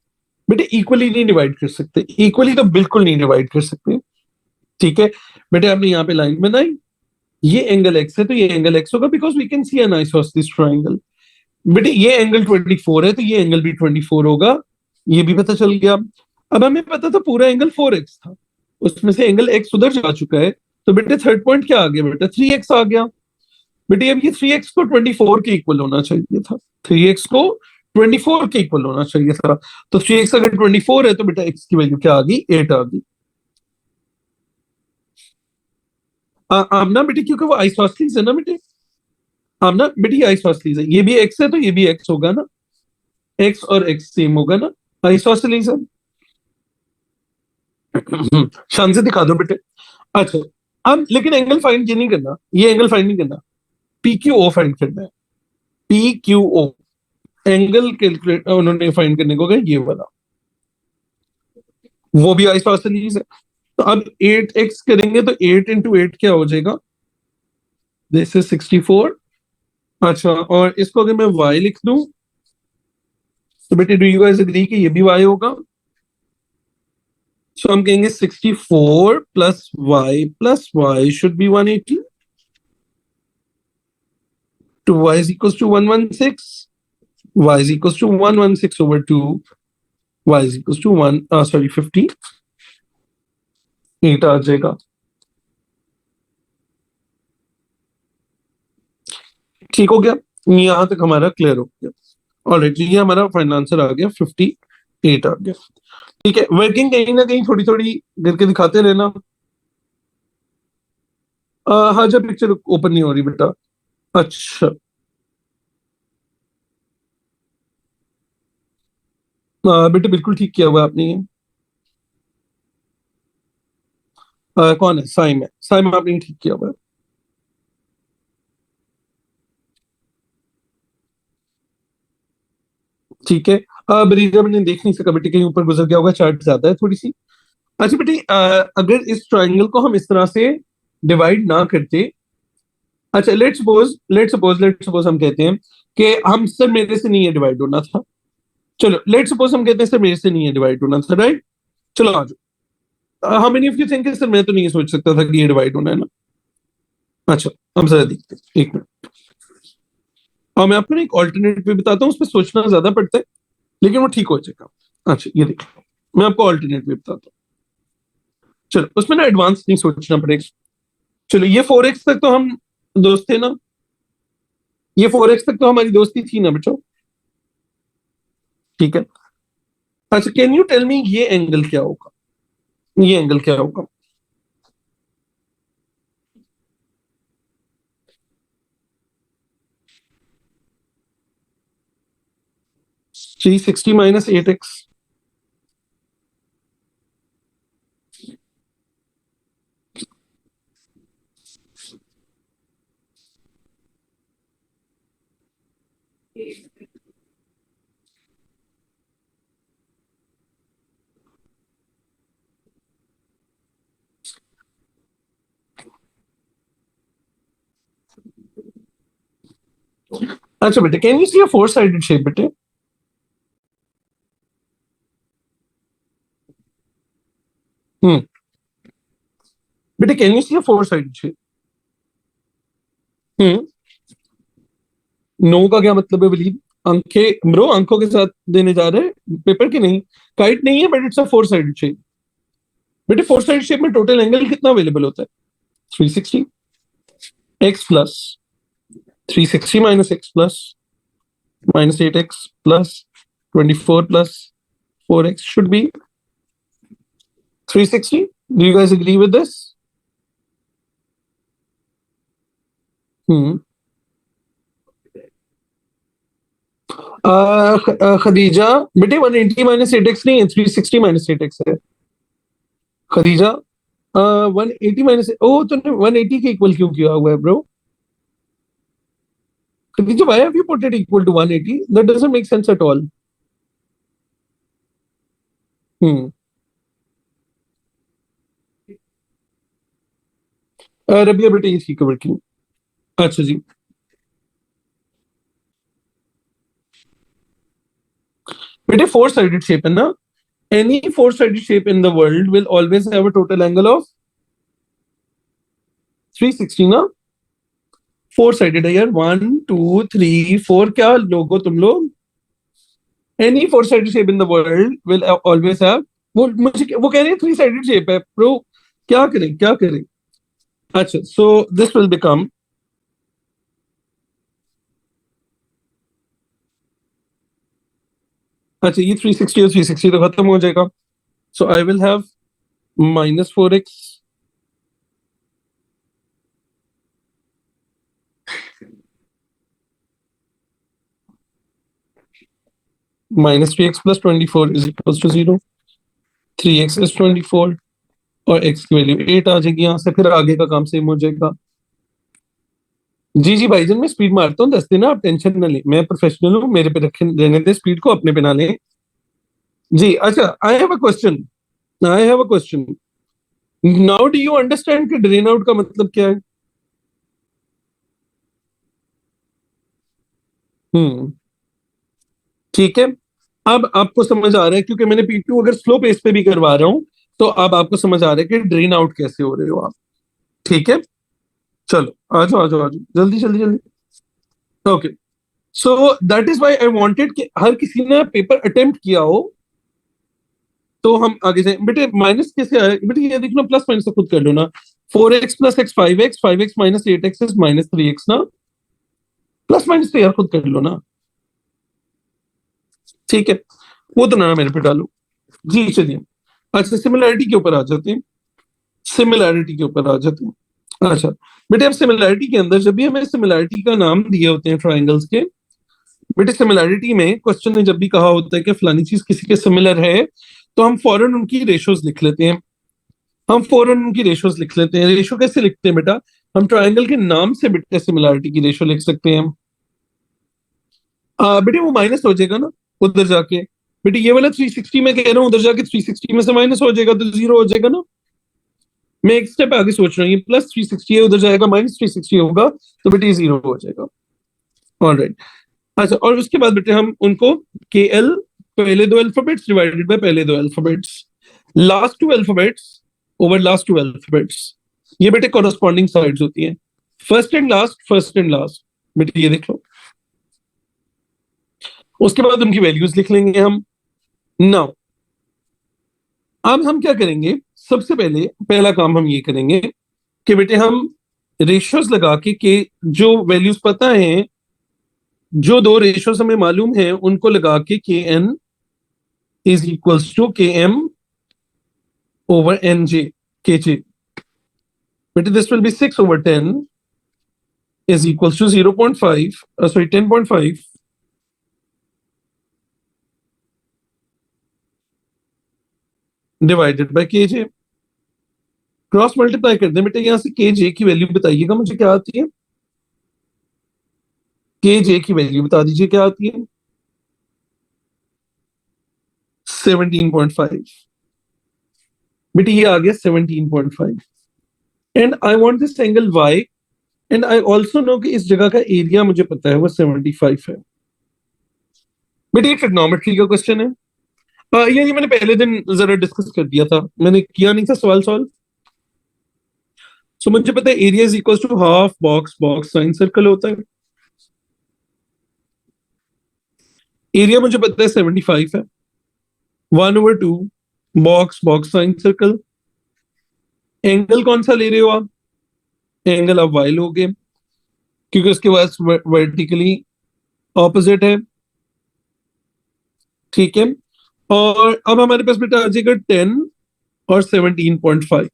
बेटे, इक्वली नहीं डिवाइड कर सकते, इक्वली तो बिल्कुल नहीं डिवाइड कर सकते, ठीक है बेटे, आपने यहाँ पे लाइन बनाई, ये एंगल एक्स है तो ये एंगल एक्स होगा, because we can see an isosceles triangle. बेटे ये एंगल 24 है तो ये एंगल भी 24 होगा, ये भी पता चल गया। अब हमें पता था पूरा एंगल 4x था, उसमें से एंगल x उधर जा चुका है, तो बेटे थर्ड पॉइंट क्या आ गया बेटा, 3x आ गया। बेटे अब ये 3x को 24 के इक्वल होना चाहिए था, 3x को 24 के इक्वल होना चाहिए था, तो 3x अगर 24 है तो बेटा x की वैल्यू क्या आ गई, 8 आ गई। अब ना बेटे, क्योंकि वो आइसोसेलेस है ना बेटे, अब ना बेटे ये आइसोसेलेस है, ये भी x है तो ये भी x होगा ना, x और x सेम होगा ना, आइसोसेलेस है। शान से दिखा दो बेटे। अच्छा, अब लेकिन एंगल फाइंड ये नहीं करना, ये एंगल फाइंड नहीं करना, पी क्यू ओ फाइंड करना है, P Q O angle calculate उन्होंने फाइंड करने को कहा, ये वाला, वो भी आइसोसेलेस है। तो अब 8x करेंगे तो 8 इंटू 8 क्या हो जाएगा, दिस इज 64। अच्छा, और इसको अगर मैं y लिख दूं तो बेटे डू यू गाइस एग्री कि ये भी y होगा, सो हम कहेंगे 64 plus y should be 180 to y is equals to 116, y is equals to 116 over 2, y is equals to 50, 8 आ जाएगा। ठीक हो गया, यहां तक हमारा क्लियर हो गया, ऑलरेडी ये हमारा फाइनल आंसर आ गया, 58 आ गया। ठीक है, वर्किंग कहीं ना कहीं थोड़ी थोड़ी करके दिखाते रहना। हाँ, जब पिक्चर ओपन नहीं हो रही बेटा। अच्छा, बेटे बिल्कुल ठीक किया हुआ आपने ये। कौन है, साइम है, साइम आपने ठीक किया हुआ है। ठीक है, ब्रीजा मैंने देख नहीं सका बेटे, कहीं ऊपर गुजर गया होगा, चार्ट ज्यादा है थोड़ी सी। अच्छा बेटे, अगर इस ट्राइंगल को हम इस तरह से डिवाइड ना करते, अच्छा लेट सपोज हम कहते हैं कि हम सर मेरे से नहीं है डिवाइड होना था, चलो लेट सपोज हम कहते हैं सर मेरे से नहीं है डिवाइड होना था, राइट। चलो आ जाओ, how many of you think sir मैं तो नहीं सोच सकता था कि ये डिवाइड होना है ना। अच्छा, हम जरा देखते हैं, एक मिनट। और मैं आपको ना एक ऑल्टरनेट भी बताता हूँ, उस पर सोचना ज्यादा पड़ता है लेकिन वो ठीक हो जाएगा। अच्छा ये देखो, मैं आपको ऑल्टरनेट भी बताता हूँ, चलो उसमें ना एडवांस नहीं सोचना पड़ेगा। चलो ये 4x तक तो हम दोस्त थे ना, ये 4x तक तो हमारी दोस्ती थी ना बच्चों, ठीक है। अच्छा, कैन यू टेल मी ये एंगल क्या होगा, ये एंगल क्या होगा। 360 माइनस 8x। अच्छा बेटे, can you see a four sided shape बेटे, हम्म, बेटे can you see a four sided shape. Hmm, no का क्या मतलब है बलीव, आंखें ब्रो, आंखों के साथ देने जा रहे हैं पेपर की नहीं, काइट नहीं है, but it's a four sided shape. बेटे फोर साइड शेप में टोटल एंगल कितना अवेलेबल होता है, 360 x plus 360 minus x plus minus 8x plus 24 plus 4x should be 360. Do you guys agree with this? हम्म, खदीजा बेटे 180 minus 8x नहीं है, 360 minus 8x है Khadija. 180 minus, ओ तूने 180 के इक्वल क्यों किया हुआ है bro, Khadija why have you put it equal to 180, that doesn't make sense at all। हम्म, रबिया बेटे ये ठीक है वर्किंग। अच्छा जी, बेटे फोर साइडेड शेप है ना, any four-sided shape in the world will always have a total angle of 360 ना 4 sided है यार, 1 2 3 4, क्या लोगो तुम लोग, any 4 sided shape in the world will always have, वो कह रहे हैं 3 साइडेड शेप है ब्रो, क्या करें क्या करें। अच्छा सो दिस विल बिकम, अच्छा ये 360 और 360 तो खत्म हो जाएगा, so I will have -4x -3x + 24 = 0, 3x is 24 और x की वैल्यू 8 आ जाएगी, यहाँ से फिर आगे का काम सेम हो जाएगा। जी जी भाईजान, मैं स्पीड मारता हूँ, 10 दिन आप टेंशन ना लें, मैं प्रोफेशनल हूँ, मेरे पे रखे रहने दे स्पीड को, अपने पे ना लें। जी अच्छा, I have a question, I have a question, now do you understand कि ड्रेन आउट का मतलब क्या है? हम्म, ठीक है, अब आपको समझ आ रहा है, क्योंकि मैंने P2 अगर स्लो पेस पे भी करवा रहा हूँ तो अब आपको समझ आ रहा है कि ड्रेन आउट कैसे हो रहे हो आप। ठीक है, चलो आ जाओ आ जाओ आ जाओ, जल्दी जल्दी जल्दी। Okay, so that is why I wanted कि हर किसी ने पेपर अटेम्प्ट किया हो, तो हम आगे जाए। बेटे माइनस कैसे आया बेटे, ये देख लो, प्लस माइनस तो खुद कर लो ना, 4x + x 5x, 5x - 8x is -3x ना, प्लस माइनस तो यार खुद कर लो ना। ठीक है, वो तो ना मेरे पे डालो। जी चलिए, अच्छा सिमिलैरिटी के ऊपर आ जाते हैं, सिमिलैरिटी के ऊपर आ जाते हैं। अच्छा बेटे, अब सिमिलैरिटी के अंदर जब भी हमें सिमिलैरिटी का नाम दिए होते हैं ट्राइंगल्स के, बेटे सिमिलैरिटी में क्वेश्चन ने जब भी कहा होता है कि फलानी चीज किसी के सिमिलर है, तो हम फौरन उनकी रेशोज लिख लेते हैं, हम फौरन उनकी रेशोज लिख लेते हैं। रेशो कैसे लिखते हैं बेटा, हम ट्राइंगल के नाम से बेटे सिमिलैरिटी की रेशो लिख सकते हैं। बेटे वो माइनस हो जाएगा ना उधर जाके, बेटे ये वाला 360 में कह रहा हूँ, उधर जाके 360 में से माइनस हो जाएगा तो 0 हो जाएगा ना। मैं एक स्टेप आगे सोच रहा हूँ, ये +360 है, उधर जाएगा -360 होगा, तो बेटे 0 हो जाएगा। ऑलराइट, अच्छा और उसके बाद बेटे हम उनको के एल, पहले दो अल्फाबेट्स डिवाइडेड बाय पहले दो alphabets, last two alphabets over last two alphabets, ये बेटे कॉरस्पॉन्डिंग साइड्स होती हैं, first and last, first and last, बेटे ये देख लो। उसके बाद उनकी वैल्यूज लिख लेंगे हम। नाउ अब हम क्या करेंगे, सबसे पहले पहला काम हम ये करेंगे कि बेटे हम रेशियोज लगा के जो वैल्यूज पता है, जो दो रेशियोज हमें मालूम है, उनको लगा के एन इज इक्वल्स टू के एम ओवर एन जे, के जे, बेटे this will B 6/10 is equals to 0.5, sorry 10.5 divided by के जे, क्रॉस मल्टीप्लाई कर दें बेटे, यहां से के जे की वैल्यू बताइएगा मुझे क्या आती है, के जे की वैल्यू बता दीजिए क्या आती है, 17.5, बेटे ये आ गया 17.5, and I want this angle y, and I also know कि इस जगह का एरिया मुझे पता है वो 75 है। बेटे ये ट्रिग्नोमेट्री का क्वेश्चन है, ये मैंने पहले दिन जरा डिस्कस कर दिया था, मैंने किया नहीं था सवाल सॉल्व। सो मुझे पता है area is equal to half box box sine circle होता है, एरिया मुझे पता है 75 है, 1/2 box box sine circle, angle कौन सा ले रहे हो आप, एंगल आप वाई लोगे क्योंकि उसके पास वर्टिकली ऑपोजिट है। ठीक है, और अब हमारे पास बेटा आ जाएगा 10 और 17.5,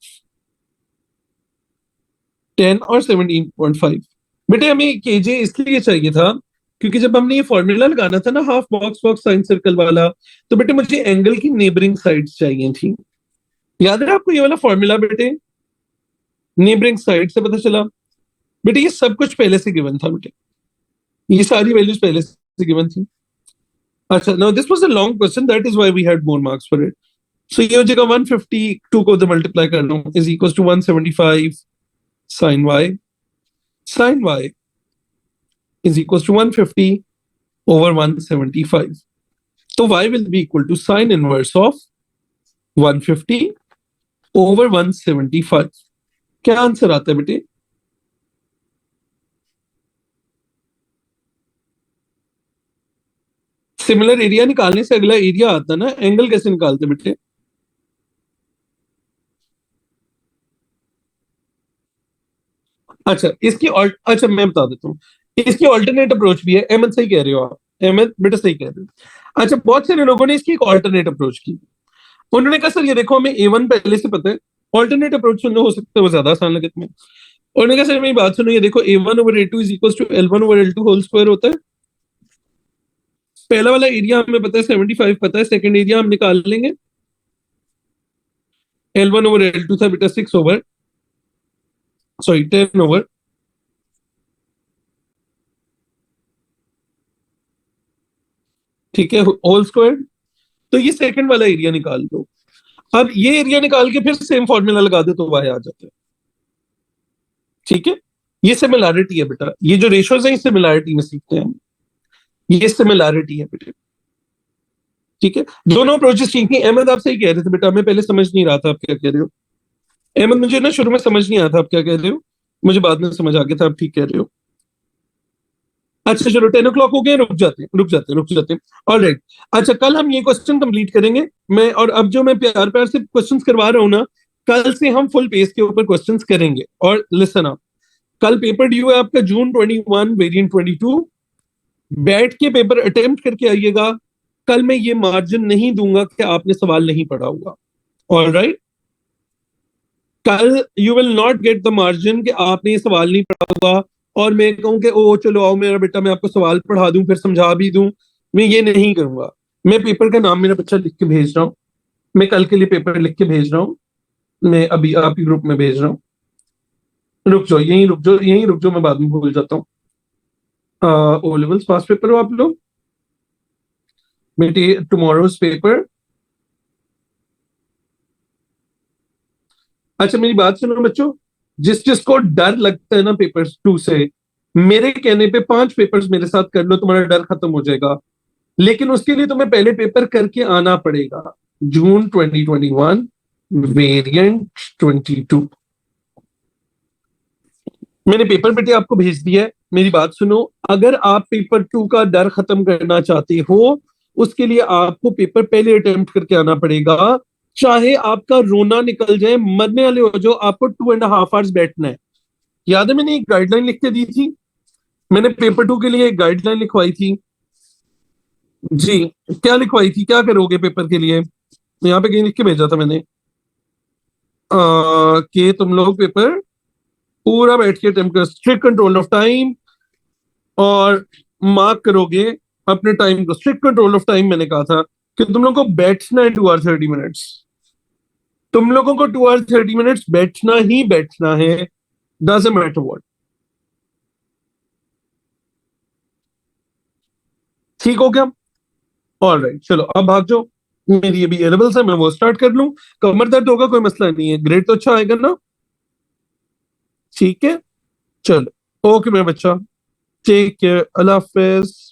10 और 17.5, बेटे हमें केजे इसलिए चाहिए था क्योंकि जब हमने ये फॉर्मूला लगाना था ना half box box sine circle वाला, तो बेटे मुझे एंगल की नेबरिंग साइड्स चाहिए थी, याद है आपको ये वाला फॉर्मूला बेटे, नेबरिंग साइड से पता चला। बेटे ये सब कुछ पहले से गिवन था बेटे, ये सारी वैल्यूज पहले से गिवन थी। अच्छा now this was a long question, that is why we had more marks for it. So ये हो जाएगा 152 को तो मल्टीप्लाई कर लो is equal to 175 sin y, sin y is equals to 150 over 175, तो y will be equal to sin inverse of 150 over 175। क्या answer आता है बेटे, सिमिलर एरिया निकालने से अगला एरिया आता है ना, एंगल कैसे निकालते बेटे? अच्छा अच्छा मैं बता देता हूँ, इसकी ऑल्टरनेट अप्रोच भी है। अहमद सही कह रहे हो आप, अहमद बेटा सही कह रहे हो। अच्छा, बहुत सारे लोगों ने इसकी एक ऑल्टरनेट अप्रोच की। उन्होंने कहा सर ये देखो हमें A1 पहले से पता है, ऑल्टरनेट अप्रोच सुनना हो सकता है वो ज्यादा आसान लगे तुम्हें। उन्होंने कहा सर मेरी बात सुनो, ये देखो A1/A2 is equal to L1/L2 whole square होता है। पहला वाला एरिया हमें पता है 75 पता है, सेकंड एरिया हम निकाल लेंगे। L1/L2 था बेटा 6 ओवर, सॉरी 10 ओवर, ठीक है, होल स्क्वायर। तो ये सेकंड वाला एरिया निकाल लो। अब ये एरिया निकाल के फिर सेम फॉर्मूला लगा दो तो वाई आ जाता है। ठीक है, ये सिमिलैरिटी है बेटा, ये जो रेशियोज है ये सिमिलैरिटी में सीखते हैं हम, ये सिमिलैरिटी है बेटा। ठीक है, दोनों अप्रोचेस ठीक है। अहमद आप सही कह रहे थे बेटा, मैं पहले समझ नहीं रहा था आप क्या कह रहे हो। अहमद मुझे ना शुरू में समझ नहीं आया था आप क्या कह रहे हो, मुझे बाद में समझ आ गया था आप ठीक कह रहे हो। अच्छा चलो 10 o'clock हो गए, रुक जाते हैं। All right. अच्छा कल हम ये क्वेश्चन कंप्लीट करेंगे। मैं और अब जो मैं प्यार प्यार से क्वेश्चंस करवा रहा हूँ ना, कल से हम फुल पेज के ऊपर क्वेश्चंस करेंगे। और लिसन अप, कल पेपर ड्यू है आपका June 21 वेरिएंट 22। बैठ के पेपर अटेम्प्ट करके आइएगा। कल मैं ये मार्जिन नहीं दूंगा कि आपने सवाल नहीं पढ़ा होगा। ऑल राइट, कल you will not get the margin कि आपने ये सवाल नहीं पढ़ा होगा और मैं कहूं कि ओ चलो आओ मेरा बेटा मैं आपको सवाल पढ़ा दूं फिर समझा भी दूं। मैं ये नहीं करूंगा। मैं पेपर का नाम मेरा बच्चा लिख के भेज रहा हूँ। मैं कल के लिए पेपर लिख के भेज रहा हूँ। मैं अभी आप ही ग्रुप में भेज रहा हूँ। रुक जाओ, मैं बाद में भूल जाता हूँ। ओ लेवल्स पास पेपर हो आप लोग? बेटे टुमारोज पेपर। अच्छा मेरी बात सुनो बच्चों, जिस जिसको डर लगता है ना पेपर 2 से, मेरे कहने पे 5 पेपर्स मेरे साथ कर लो, तुम्हारा डर खत्म हो जाएगा। लेकिन उसके लिए तुम्हें पहले पेपर करके आना पड़ेगा। जून 2021 वेरिएंट 22। मैंने पेपर बेटे आपको भेज दिया है। मेरी बात सुनो, अगर आप पेपर 2 का डर खत्म करना चाहते हो, उसके लिए आपको पेपर पहले अटेम्प्ट करके आना पड़ेगा। चाहे आपका रोना निकल जाए, मरने वाले हो जो, आपको 2.5 आवर्स बैठना है। याद है मैंने एक गाइडलाइन लिख के दी थी, मैंने पेपर 2 के लिए एक गाइडलाइन लिखवाई थी। जी, क्या लिखवाई थी, क्या करोगे पेपर के लिए? यहाँ पे कहीं लिख के भेजा था मैंने कि तुम लोग पेपर पूरा बैठ के अटेम्प्ट कर, स्ट्रिक्ट कंट्रोल ऑफ टाइम, और मार्क करोगे अपने टाइम को। स्ट्रिक्ट कंट्रोल ऑफ टाइम मैंने कहा था कि तुम लोगों को बैठना है 2 hours 30 minutes। तुम लोगों को 2 hours 30 minutes बैठना ही बैठना है, डजंट मैटर व्हाट। ठीक हो गया? ऑल राइट, चलो अब भाग जाओ। मेरी अभी एलेबल्स है, मैं वो स्टार्ट कर लूं। कमर दर्द होगा कोई मसला नहीं है, ग्रेड तो अच्छा आएगा ना? ठीक है, चलो ओके मेरा बच्चा, टेक केयर, अल्लाह हाफिज।